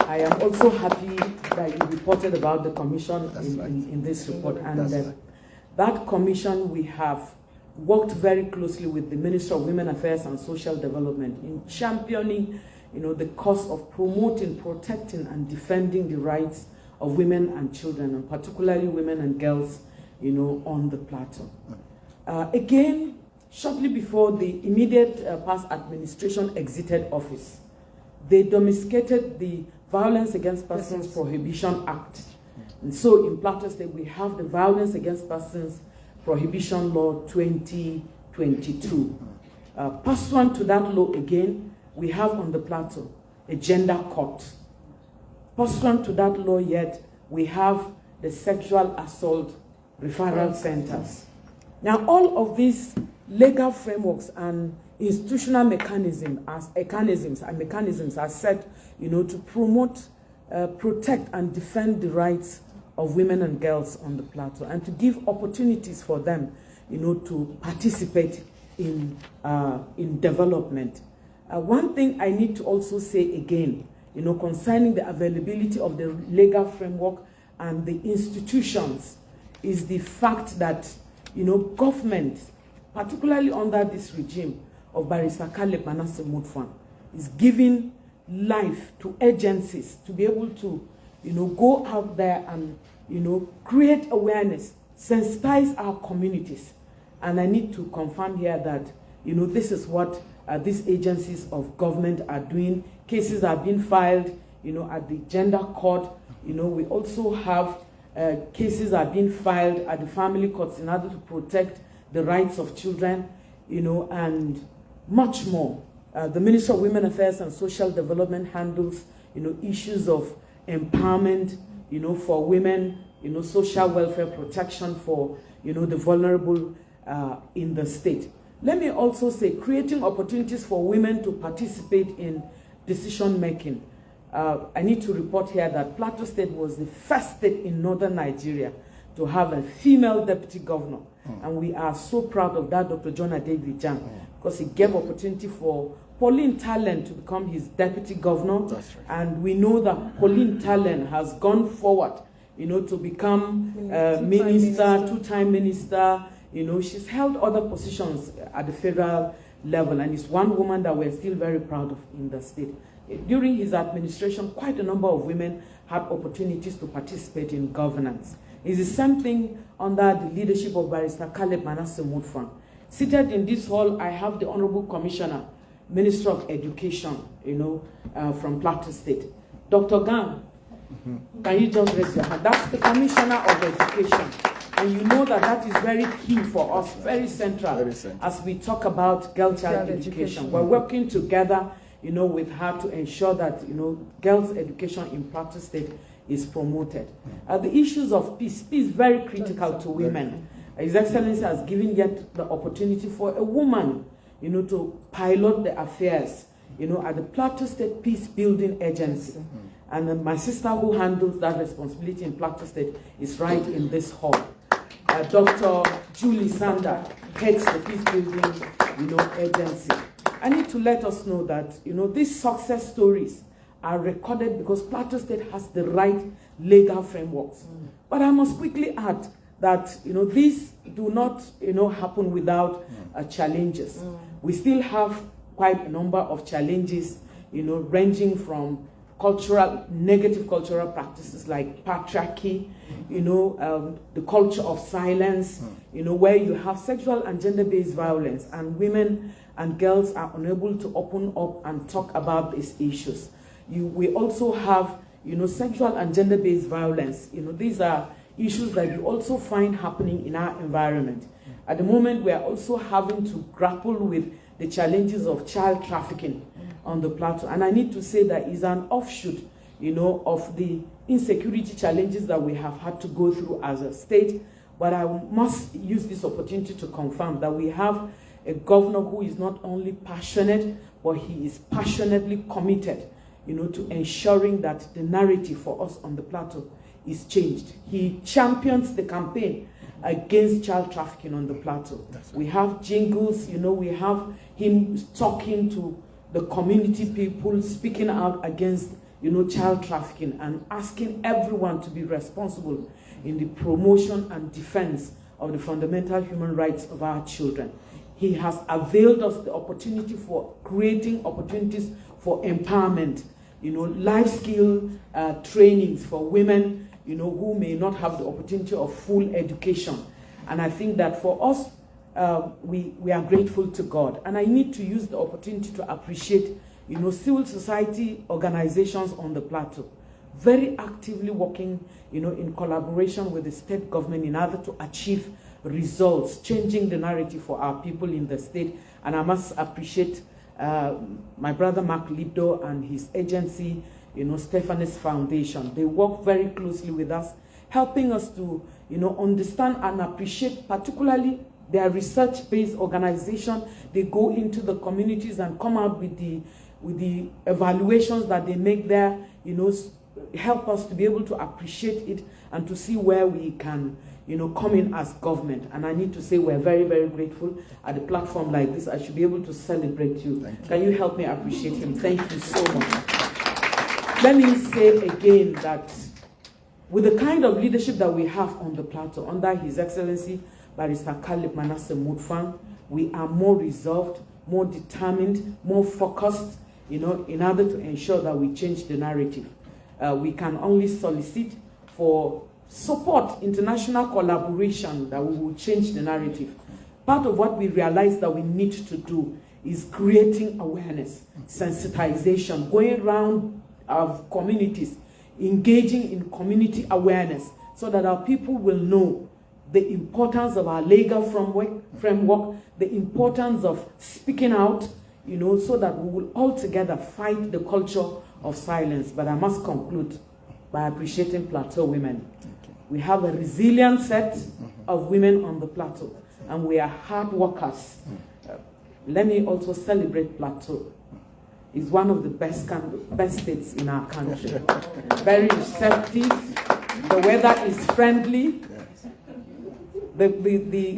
I am also happy that you reported about the commission in this report, and that commission, we have worked very closly with the Minister of Women Affairs and Social Development in championing, the cause of promoting, protecting, and defending the rights of women and children, and particularly women and girls, on the plateau. Again, shortly before the immediate past administration exited office, they domesticated the Violence Against Persons Prohibition Act. And so in Plateau State, we have the Violence Against Persons Prohibition Law 2022. Pursuant to that law again, we have on the plateau a gender court. Pursuant to that law yet, we have the sexual assault referral centers. Now all of these legal frameworks and institutional mechanisms are set, to promote, protect, and defend the rights of women and girls on the plateau, and to give opportunities for them, to participate in development. One thing I need to also say again, concerning the availability of the legal framework and the institutions, is the fact that, government, particularly under this regime of Barrister Caleb Manasseh Mutfwang, is giving life to agencies to be able to, go out there and, create awareness, sensitize our communities. And I need to confirm here that, this is what these agencies of government are doing. Cases are being filed, at the gender court. We also have cases are being filed at the family courts in order to protect the rights of children, and much more. The Ministry of Women Affairs and Social Development handles, issues of empowerment, for women, social welfare protection for, the vulnerable in the state. Let me also say, creating opportunities for women to participate in decision making. I need to report here that Plateau State was the first state in Northern Nigeria to have a female deputy governor. And we are so proud of that, Dr. John Adevijan, because he gave opportunity for Pauline Talent to become his deputy governor. That's right. And we know that Pauline Talent has gone forward, to become minister, two-time minister. She's held other positions at the federal level, and is one woman that we're still very proud of in the state. During his administration, quite a number of women had opportunities to participate in governance. It's the same thing under the leadership of Barrister Caleb Manasseh Mutfwang. Seated in this hall, I have the Honorable Commissioner, Minister of Education, from Plateau State. Dr. Gang, can you just raise your hand? That's the Commissioner of Education. And you know that is very key for us, very central, as we talk about girl-child education. We're working together, with her to ensure that, girls' education in Plateau State is promoted. The issues of peace very critical to women. His Excellency has given yet the opportunity for a woman, to pilot the affairs, at the Plateau State Peace Building Agency. And my sister who handles that responsibility in Plateau State is right in this hall. Dr. Julie Sander heads the Peace Building, agency. I need to let us know that, these success stories are recorded because Plateau State has the right legal frameworks. But I must quickly add that, these do not, happen without challenges. We still have quite a number of challenges, ranging from negative cultural practices like patriarchy, the culture of silence, where you have sexual and gender-based violence, and women and girls are unable to open up and talk about these issues. We also have, sexual and gender-based violence. These are issues that you also find happening in our environment. At the moment, we are also having to grapple with the challenges of child trafficking on the plateau. And I need to say that is an offshoot, of the insecurity challenges that we have had to go through as a state. But I must use this opportunity to confirm that we have a governor who is not only passionate, but he is passionately committed, to ensuring that the narrative for us on the plateau is changed. He champions the campaign against child trafficking on the plateau. We have jingles, we have him talking to the community people, speaking out against, child trafficking, and asking everyone to be responsible in the promotion and defense of the fundamental human rights of our children. He has availed us the opportunity for creating opportunities for empowerment, life skill trainings for women, who may not have the opportunity of full education. And I think that for us, we are grateful to God. And I need to use the opportunity to appreciate, civil society organizations on the plateau, very actively working, in collaboration with the state government in order to achieve results, changing the narrative for our people in the state. And I must appreciate my brother Mark Libdo and his agency, Stephanie's Foundation. They work very closely with us, helping us to, understand and appreciate particularly their research-based organization. They go into the communities and come out with the evaluations that they make there, help us to be able to appreciate it and to see where we can, come in as government. And I need to say we're very, very grateful. At a platform like this, I should be able to celebrate you. Can you help me appreciate him? Thank you so much. Let me say again that with the kind of leadership that we have on the plateau, under His Excellency Barrister Caleb Manasseh Mutfwang, we are more resolved, more determined, more focused, in order to ensure that we change the narrative. We can only solicit for support, international collaboration, that we will change the narrative. Part of what we realize that we need to do is creating awareness, sensitization, going around our communities, engaging in community awareness, so that our people will know the importance of our legal framework, the importance of speaking out, so that we will all together fight the culture of silence. But I must conclude by appreciating plateau women. We have a resilient set of women on the plateau, and we are hard workers. Let me also celebrate plateau. It's one of the best states in our country. Very receptive. The weather is friendly. The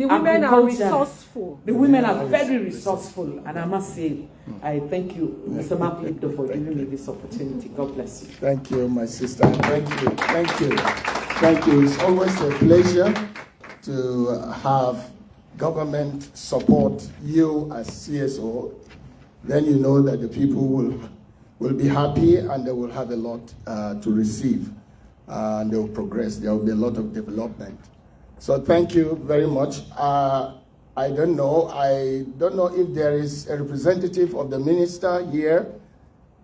women are resourceful. The women are very resourceful, and I must say, I thank you, Mr. Mark Libdo, for giving me this opportunity. God bless you. Thank you, my sister. Thank you. Thank you. Thank you. It's always a pleasure to have government support you as CSO. Then you know that the people will be happy, and they will have a lot to receive, and they will progress. There will be a lot of development. So thank you very much. I don't know if there is a representative of the minister here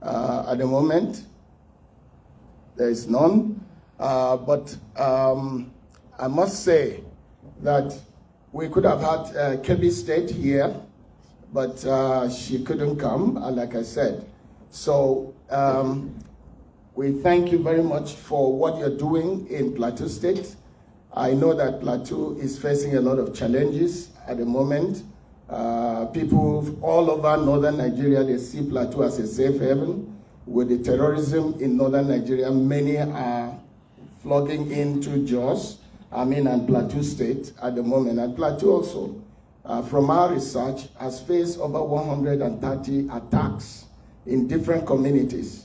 at the moment. There is none. But I must say that we could have had Kebbi State here, but she couldn't come, like I said. So we thank you very much for what you're doing in Plateau State. I know that Plateau is facing a lot of challenges at the moment. People all over northern Nigeria, they see Plateau as a safe haven. With the terrorism in northern Nigeria, many are flooding into Jos, and Plateau State at the moment. And Plateau also, from our research, has faced over 130 attacks in different communities.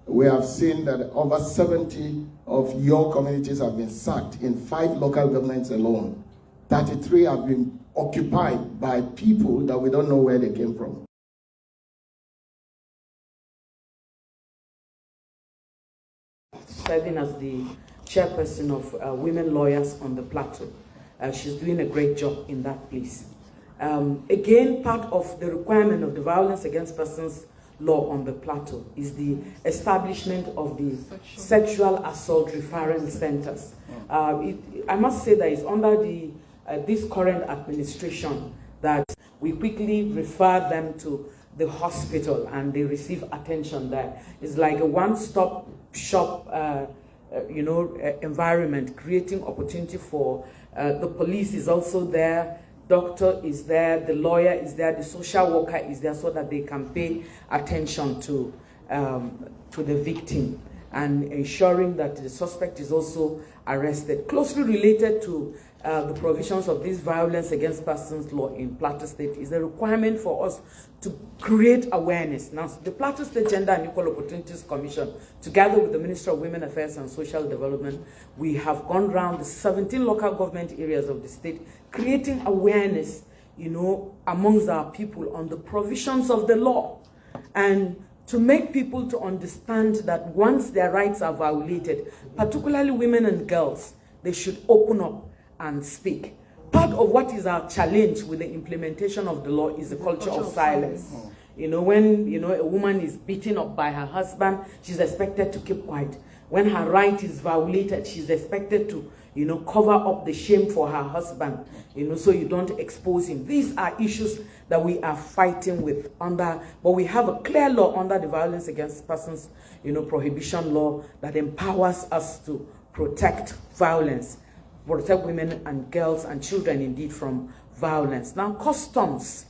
We have seen that over 70 of your communities have been sacked in 5 local governments alone. 33 have been occupied by people that we don't know where they came from. Serving as the chairperson of Women Lawyers on the Plateau. She's doing a great job in that place. Again, part of the requirement of the Violence Against Persons law on the Plateau is the establishment of the sexual assault referral centers. I must say that it's under this current administration that we quickly refer them to the hospital and they receive attention there. It's like a one-stop shop environment, creating opportunity for the police is also there, doctor is there, the lawyer is there, the social worker is there, so that they can pay attention to the victim. and ensuring that the suspect is also arrested. Closely related to the provisions of this violence against persons law in Plateau State is a requirement for us to create awareness. Now, the Plateau State Gender and Equal Opportunities Commission, together with the Ministry of Women Affairs and Social Development, we have gone around the 17 local government areas of the state, creating awareness, amongst our people on the provisions of the law, and to make people to understand that once their rights are violated, particularly women and girls, they should open up and speak. Part of what is our challenge with the implementation of the law is the culture of silence. When a woman is beaten up by her husband, she's expected to keep quiet. When her right is violated, she's expected to cover up the shame for her husband, so you don't expose him. These are issues that we are fighting with but we have a clear law under the Violence Against Persons, Prohibition Law that empowers us to protect violence, protect women and girls and children indeed from violence. Now, customs,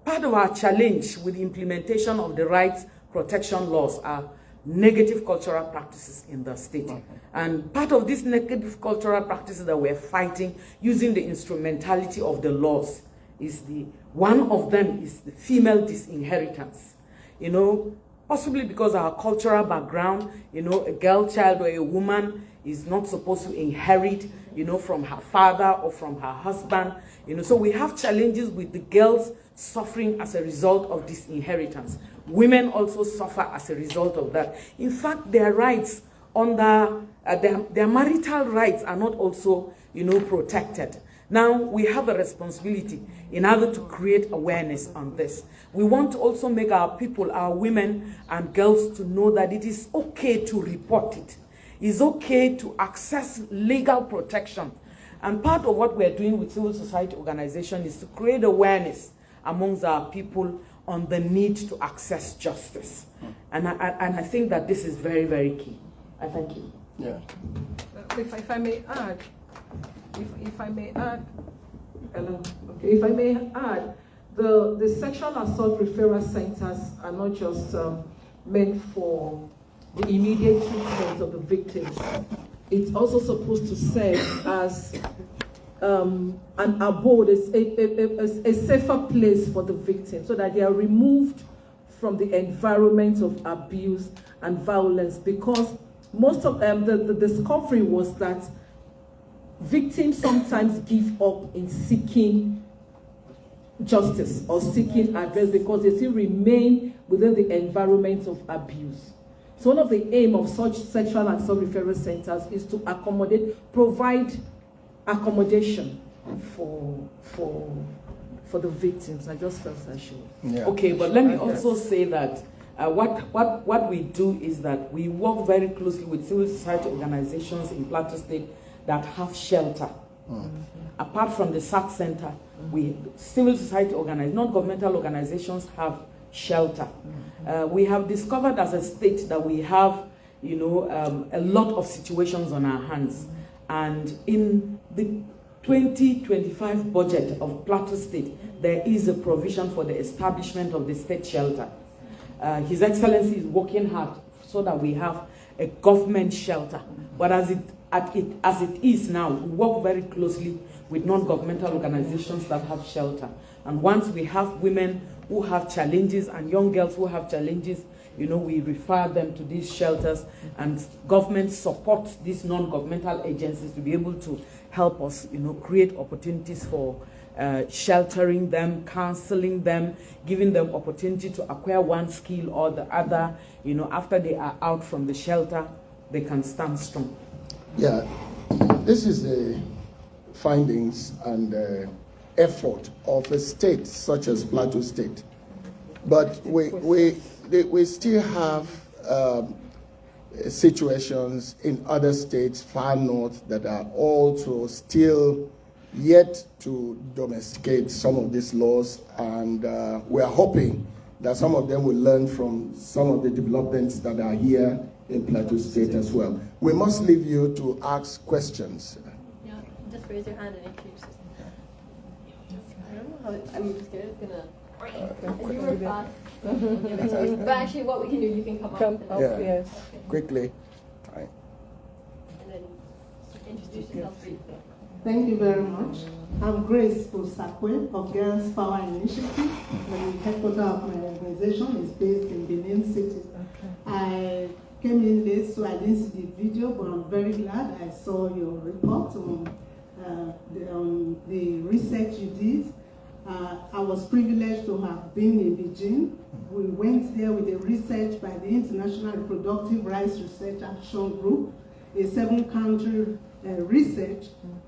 part of our challenge with the implementation of the rights protection laws are negative cultural practices in the state. And part of these negative cultural practices that we're fighting using the instrumentality of the laws is one of them is the female disinheritance. Possibly because of our cultural background, a girl child or a woman is not supposed to inherit, from her father or from her husband. So we have challenges with the girls suffering as a result of disinheritance. Women also suffer as a result of that. In fact, their rights under their marital rights are not also, protected. Now, we have a responsibility in order to create awareness on this. We want to also make our people, our women and girls, to know that it is okay to report it. It's okay to access legal protection. And part of what we're doing with civil society organizations is to create awareness amongst our people on the need to access justice. And I think that this is very, very key. I thank you. Yeah. If I may add, if I may add, the sexual assault referral centers are not just meant for the immediate treatment of the victims. It's also supposed to serve as an abode, a safer place for the victims, so that they are removed from the environment of abuse and violence. Because most of the discovery was that victims sometimes give up in seeking justice or seeking address because they still remain within the environment of abuse. So one of the aim of such sexual assault referral centers is to provide accommodation for the victims. I just felt I should. Yeah. Okay, but let me also say that what we do is that we work very closely with civil society organizations in Plateau State that have shelter. Apart from the SAC Center, civil society organizations, non-governmental organizations have shelter. We have discovered as a state that we have, a lot of situations on our hands. And in the 2025 budget of Plateau State, there is a provision for the establishment of the state shelter. His Excellency is working hard so that we have a government shelter. But as it is now, we work very closely with non-governmental organizations that have shelter. And once we have women who have challenges and young girls who have challenges, we refer them to these shelters, and government supports these non-governmental agencies to be able to help us, create opportunities for sheltering them, counseling them, giving them opportunity to acquire one skill or the other. After they are out from the shelter, they can stand strong. Yeah, this is the findings and effort of a state such as Plateau State. But we still have situations in other states far north that are also still yet to domesticate some of these laws, and we are hoping that some of them will learn from some of the developments that are here in Plateau State as well. We must leave you to ask questions. Yeah, just raise your hand and introduce yourself. I don't know how, I'm scared it's gonna You were fast. But actually, what we can do, you can come up. Yeah. Quickly. Right. And then introduce yourself briefly. Thank you very much. I'm Grace Osakwe of Girls Power Initiative. The headquarters of my organization is based in Benin City. I came in late, so I didn't see the video, but I'm very glad I saw your report on the research you did. I was privileged to have been in Beijing. We went there with a research by the International Reproductive Rights Research Action Group, a 7-country research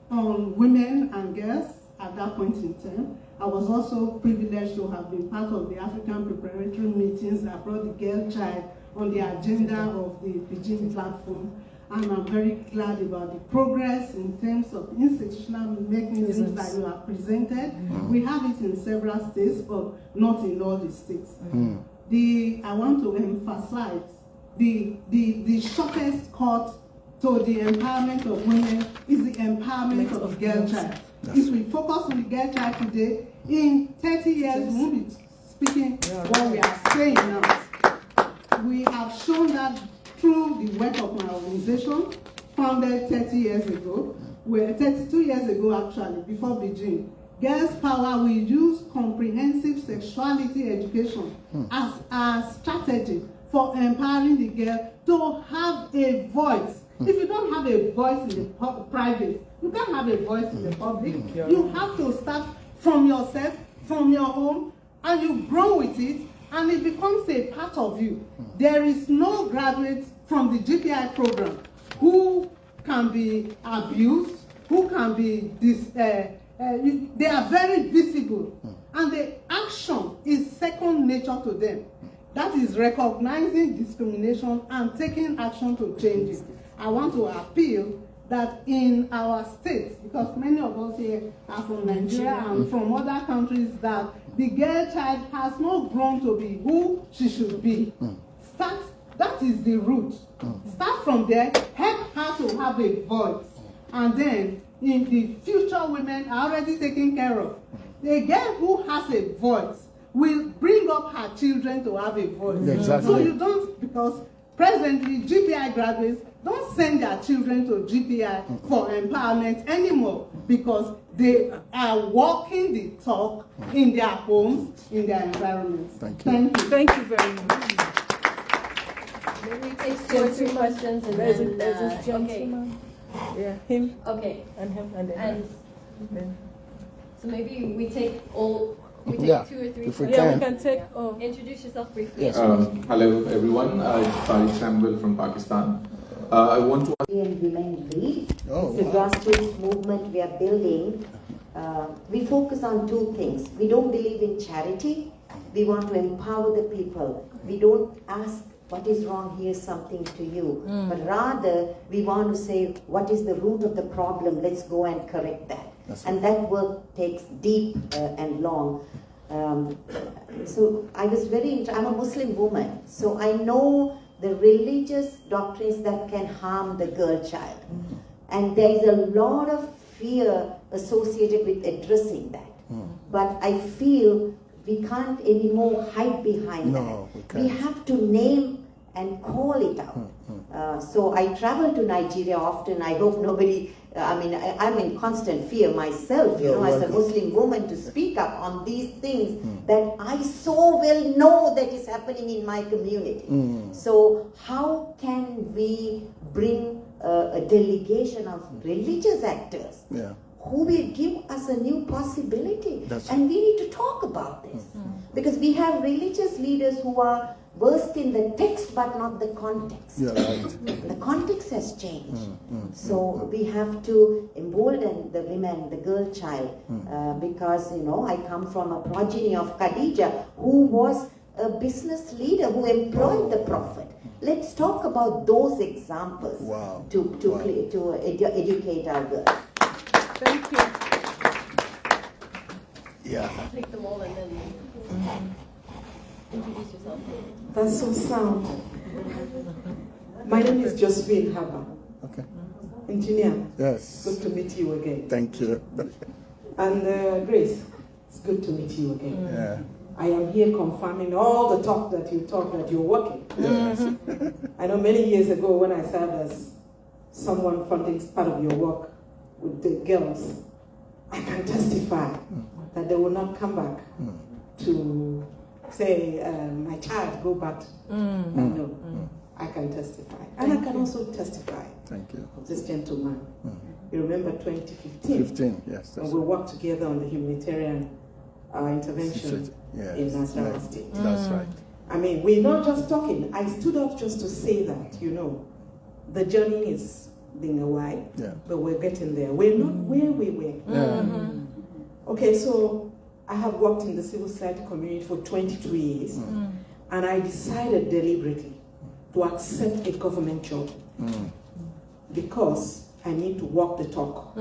on women and girls at that point in time. I was also privileged to have been part of the African preparatory meetings that brought the girl child on the agenda of the Beijing platform. And I'm very glad about the progress in terms of institutional mechanisms that you have presented. We have it in several states, but not in all the states. I want to emphasize the shortest cut to the empowerment of women is the empowerment of the girl child. If we focus on the girl child today, in 30 years, we won't be speaking what we are saying now. We have shown that through the work of my organization, founded 30 years ago, 32 years ago actually, before Beijing. Girls Power, we use comprehensive sexuality education as a strategy for empowering the girl to have a voice. If you don't have a voice in the private, you can't have a voice in the public. You have to start from yourself, from your home, and you grow with it, and it becomes a part of you. There is no graduate from the GPI program who can be abused, who can be they are very visible, and the action is second nature to them. That is recognizing discrimination and taking action to change it. I want to appeal that in our states, because many of us here are from Nigeria and from other countries, that the girl child has not grown to be who she should be. That is the root. Start from there, help her to have a voice. And then, in the future, women are already taken care of. The girl who has a voice will bring up her children to have a voice. Exactly. So you don't, because presently GPI graduates don't send their children to GPI for empowerment anymore, because they are walking the talk in their homes, in their environments. Thank you. Thank you. Thank you very much. Maybe we take 2 or 3 questions and There's then, a gentleman. Yeah, him. Okay. And him, and then. So maybe we take 2 or 3 if we questions. Yeah, we can take. Introduce yourself briefly. Yes. Hello everyone, I'm Tariq Samuel from Pakistan. I want to... Women lead. It's a wow. grassroots movement we are building. We focus on 2 things. We don't believe in charity. We want to empower the people. We don't ask what is wrong, here's something to you. But rather, we want to say, what is the root of the problem? Let's go and correct that. And that work takes deep and long. So I was I'm a Muslim woman, so I know the religious doctrines that can harm the girl child. And there is a lot of fear associated with addressing that. But I feel we can't anymore hide behind that. We have to name and call it out. So I travel to Nigeria often. I hope nobody, I'm in constant fear myself, as a Muslim woman, to speak up on these things that I so well know that is happening in my community. So how can we bring a delegation of religious actors who will give us a new possibility? And we need to talk about this. Because we have religious leaders who are versed in the text but not the context. The context has changed. So we have to embolden the women, the girl child, because I come from a progeny of Khadija, who was a business leader who employed the Prophet. Let's talk about those examples to educate our girls. Thank you. Yeah. Take them all and then introduce yourself. That's so sound. My name is Josephine Haba. Okay. Engineer. Yes. Good to meet you again. Thank you. And Grace, it's good to meet you again. I am here confirming all the talk that you talk that you're working. Yes. I know many years ago when I served as someone funding part of your work with the girls, I can testify that they will not come back to say, my child, go back. No, I can testify. And I can also testify. Thank you. Of this gentleman. You remember 2015? 15, yes. When we worked together on the humanitarian intervention in Nasarawa State. That's right. I mean, we're not just talking. I stood up just to say that, you know, the journey is being a while, but we're getting there. We're not where we were. Okay, so I have worked in the civil society community for 22 years, and I decided deliberately to accept a government job because I need to walk the talk.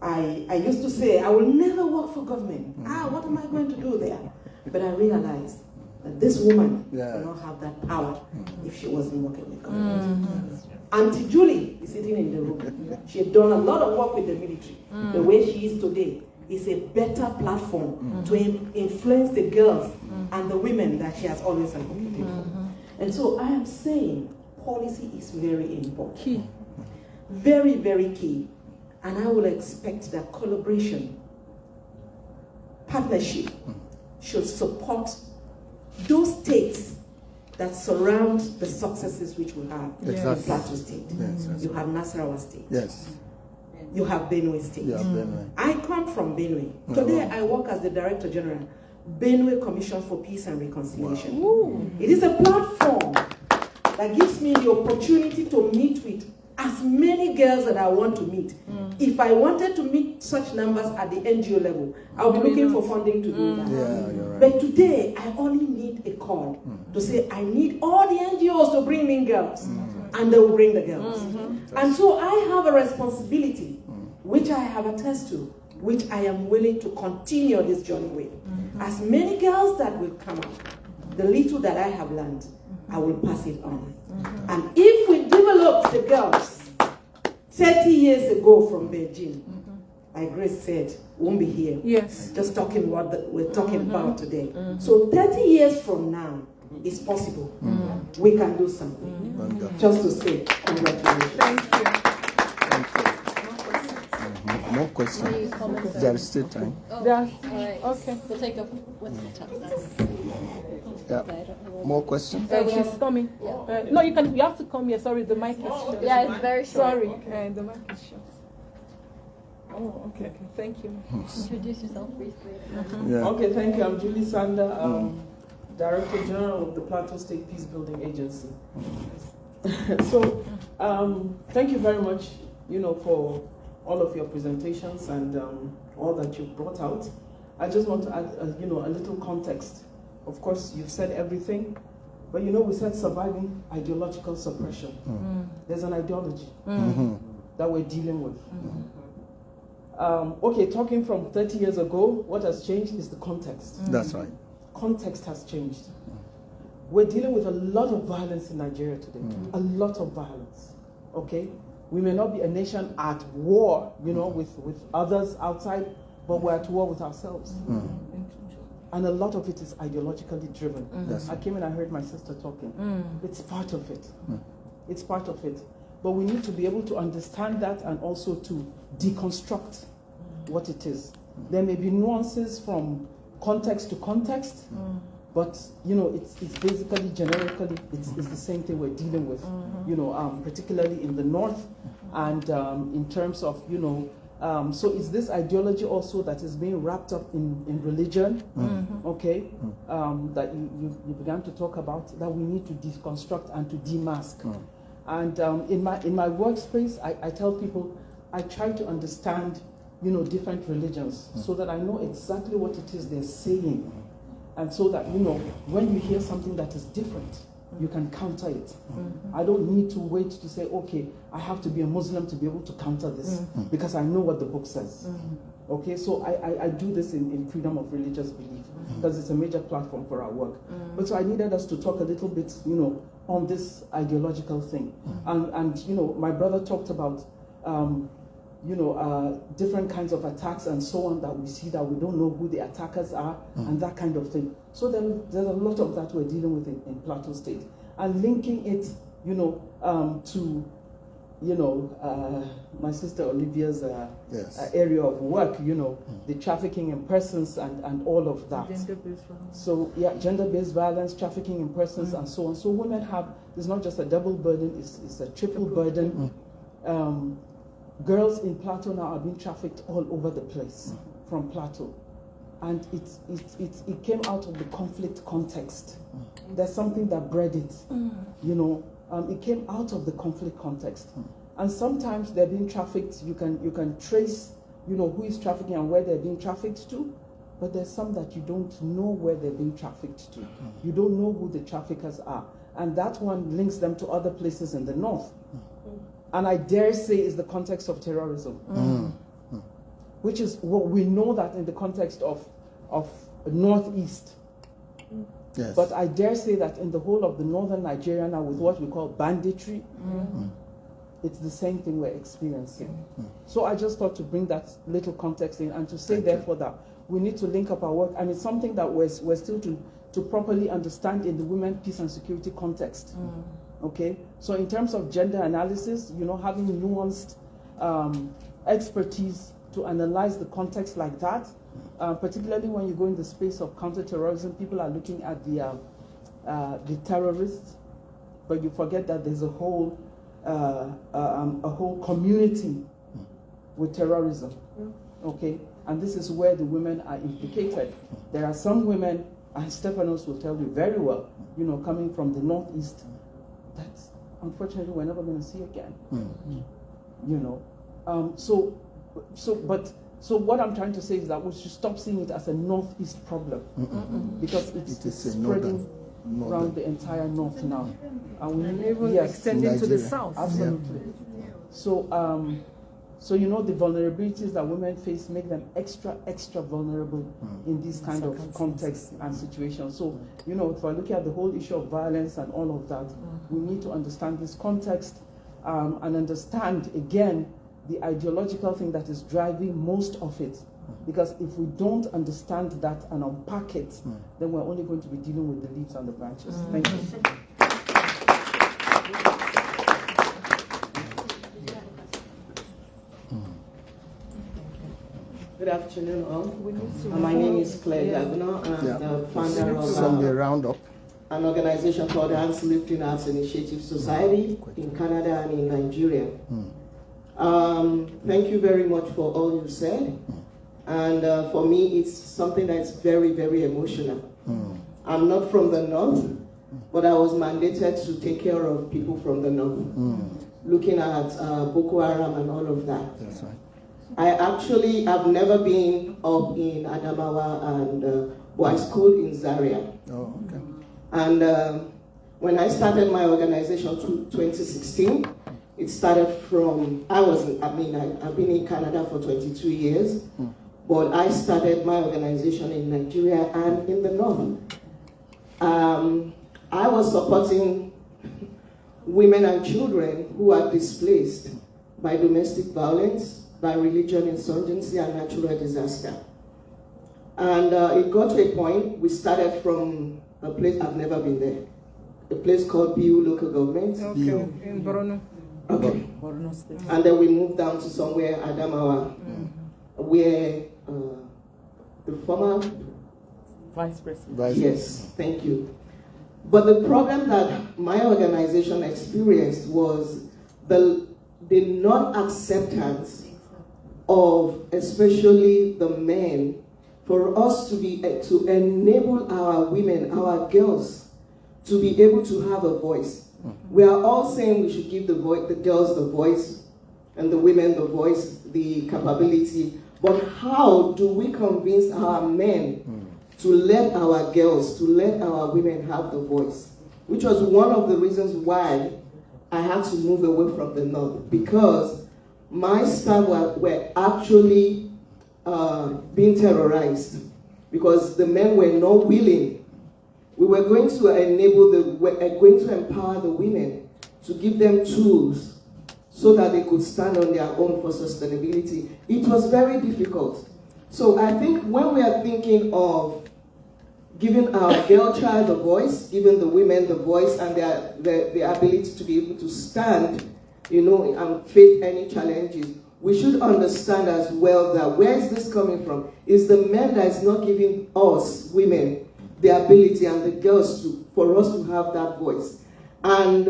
I used to say, I will never work for government. What am I going to do there? But I realized that this woman would not have that power if she wasn't working with government. Auntie Julie is sitting in the room. She had done a lot of work with the military. The way she is today is a better platform to influence the girls and the women that she has always advocated for. And so I am saying policy is very important. Key. Very, very key. And I will expect that collaboration, partnership, should support those states that surround the successes which we have in Plateau State. You have Nasarawa State. You have Benue State. I come from Benue. Today I work as the Director General, Benue Commission for Peace and Reconciliation. It is a platform that gives me the opportunity to meet with as many girls that I want to meet. If I wanted to meet such numbers at the NGO level, I'll be looking for funding to do that. You're right. But today, I only need a call to say, I need all the NGOs to bring in girls, and they will bring the girls. And so I have a responsibility, which I have attested to, which I am willing to continue this journey with. As many girls that will come up, the little that I have learned, I will pass it on. And if we develop the girls 30 years ago from Beijing, like Grace said, won't be here. Just talking what we're talking about today. So 30 years from now, it's possible. We can do something. Just to say, congratulations. Thank you. More questions? There is still time. Okay. We'll take a what's the time? More questions? She's coming. No, you have to come here. Sorry, the mic is shut. Yeah, it's very short. Sorry, the mic is shut. Oh, okay. Thank you. Introduce yourself briefly. Okay, thank you. I'm Julie Sander, Director General of the Plateau State Peace Building Agency. So, thank you very much, for all of your presentations and all that you've brought out. I just want to add, a little context. Of course, you've said everything, but we said surviving ideological suppression. There's an ideology that we're dealing with. Okay, talking from 30 years ago, what has changed is the context. That's right. Context has changed. We're dealing with a lot of violence in Nigeria today. A lot of violence. Okay? We may not be a nation at war, with others outside, but we're at war with ourselves. And a lot of it is ideologically driven. I came and I heard my sister talking. It's part of it. It's part of it. But we need to be able to understand that and also to deconstruct what it is. There may be nuances from context to context, but it's basically generically it's the same thing we're dealing with. Particularly in the north, and in terms of so is this ideology also that is being wrapped up in religion? Okay, that you began to talk about, that we need to deconstruct and to demask. And in my workspace, I tell people I try to understand different religions so that I know exactly what it is they're saying, and so that when you hear something that is different, you can counter it. I don't need to wait to say, okay, I have to be a Muslim to be able to counter this, because I know what the book says. Okay, so I do this in freedom of religious belief, because it's a major platform for our work. But so I needed us to talk a little bit, on this ideological thing. And my brother talked about different kinds of attacks and so on that we see that we don't know who the attackers are and that kind of thing. So then there's a lot of that we're dealing with in Plateau State. And linking it, to my sister Olivia's area of work, the trafficking in persons and all of that. Gender-based violence. So yeah, gender-based violence, trafficking in persons and so on. So women it's not just a double burden, it's a triple burden. Girls in Plateau now are being trafficked all over the place from Plateau. And it came out of the conflict context. There's something that bred it, it came out of the conflict context. And sometimes they're being trafficked, you can trace, who is trafficking and where they're being trafficked to, but there's some that you don't know where they're being trafficked to. You don't know who the traffickers are. And that one links them to other places in the north. And I dare say is the context of terrorism. Which is what we know that in the context of Northeast. Yes. But I dare say that in the whole of the Northern Nigeria now with what we call banditry, it's the same thing we're experiencing. So I just thought to bring that little context in and to say therefore that we need to link up our work. And it's something that we're still to properly understand in the women, peace and security context. Okay? So in terms of gender analysis, having nuanced expertise to analyze the context like that, particularly when you go in the space of counterterrorism, people are looking at the terrorists, but you forget that there's a whole community with terrorism. Okay, and this is where the women are implicated. There are some women, and Stephanos will tell you very well, coming from the Northeast, that unfortunately we're never going to see again. So what I'm trying to say is that we should stop seeing it as a Northeast problem because it's spreading around the entire North now, and even extending to the South. Absolutely. Yeah. So the vulnerabilities that women face make them extra vulnerable in these kind of contexts and situations. So if I look at the whole issue of violence and all of that, we need to understand this context and understand again the ideological thing that is driving most of it. Because if we don't understand that and unpack it, then we're only going to be dealing with the leaves and the branches. Thank you. Good afternoon, all. My name is Claire Gavino. I'm the founder of Sunday Roundup, an organization called Hands Lifting Arts Initiative Society in Canada and in Nigeria. Thank you very much for all you said. And for me, it's something that's very, very emotional. I'm not from the North, but I was mandated to take care of people from the North, looking at Boko Haram and all of that. That's right. I've never been up in Adamawa and I schooled in Zaria. Oh, okay. And when I started my organization in 2016, it started from, I've been in Canada for 22 years, but I started my organization in Nigeria and in the North. I was supporting women and children who are displaced by domestic violence, by religion, insurgency, and natural disaster. And it got to a point, we started from a place, I've never been there, a place called Biu local government. Okay, in Borno. Okay. And then we moved down to somewhere, Adamawa, where the former Vice President. Yes, thank you. But the problem that my organization experienced was the non-acceptance of especially the men for us to enable our women, our girls, to be able to have a voice. We are all saying we should give the girls the voice and the women the voice, the capability. But how do we convince our men to let our girls, to let our women have the voice? Which was one of the reasons why I had to move away from the North, because my staff were actually being terrorized because the men were not willing. We were going to empower the women, to give them tools so that they could stand on their own for sustainability. It was very difficult. So I think when we are thinking of giving our girl child a voice, giving the women the voice and the ability to be able to stand, and face any challenges, we should understand as well that where is this coming from? It's the men that is not giving us, women, the ability and the girls for us to have that voice. And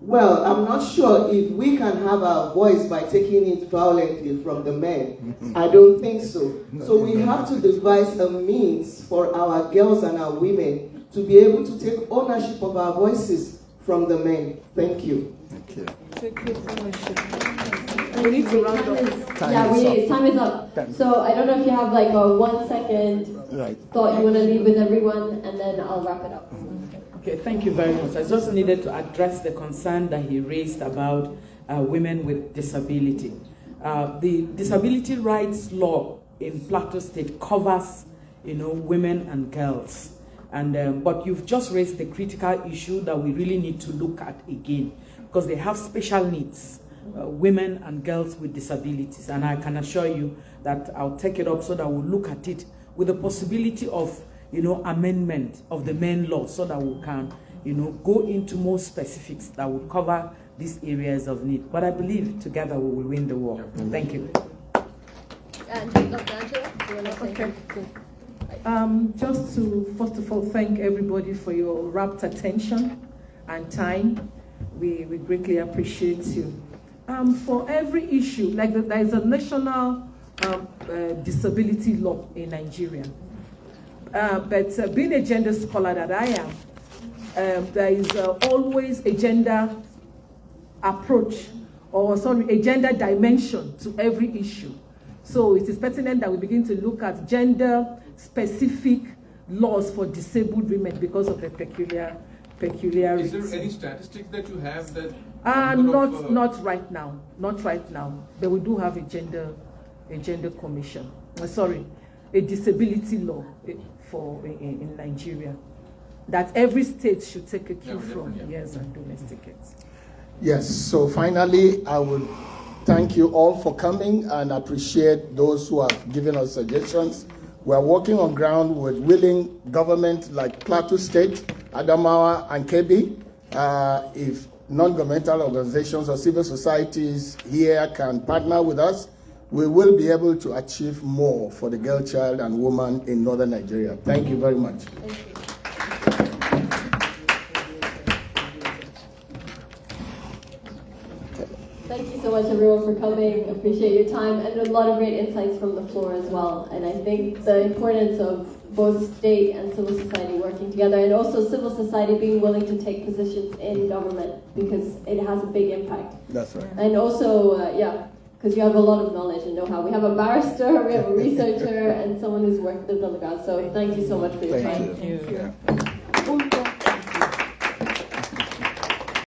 well, I'm not sure if we can have our voice by taking it violently from the men. I don't think so. So we have to devise a means for our girls and our women to be able to take ownership of our voices from the men. Thank you. Thank you. We need to round up. Time is up. So I don't know if you have like a 1 second thought you want to leave with everyone, and then I'll wrap it up. Okay, thank you very much. I just needed to address the concern that he raised about women with disability. The disability rights law in Plateau State covers, women and girls. And but you've just raised the critical issue that we really need to look at again, because they have special needs, women and girls with disabilities. And I can assure you that I'll take it up so that we'll look at it with the possibility of amendment of the main law, so that we can, go into more specifics that will cover these areas of need. But I believe together we will win the war. Thank you. Okay. Just to, first of all, thank everybody for your rapt attention and time. We greatly appreciate you. For every issue, like there is a national disability law in Nigeria. But being a gender scholar that I am, there is always a gender approach, a gender dimension to every issue. So it is pertinent that we begin to look at gender-specific laws for disabled women because of the peculiarities. Is there any statistics that you have that? Not right now. Not right now. But we do have a gender commission. A disability law in Nigeria that every state should take a cue from. Yes, and domesticate. Yes, so finally, I would thank you all for coming and appreciate those who have given us suggestions. We're working on ground with willing government like Plateau State, Adamawa, and Kebbi. If non-governmental organizations or civil societies here can partner with us, we will be able to achieve more for the girl child and woman in Northern Nigeria. Thank you very much. Thank you so much, everyone, for coming. Appreciate your time and a lot of great insights from the floor as well. And I think the importance of both state and civil society working together, and also civil society being willing to take positions in government, because it has a big impact. That's right. And also, because you have a lot of knowledge and know-how. We have a barrister, we have a researcher, and someone who's worked on the ground. So thank you so much for your time. Thank you.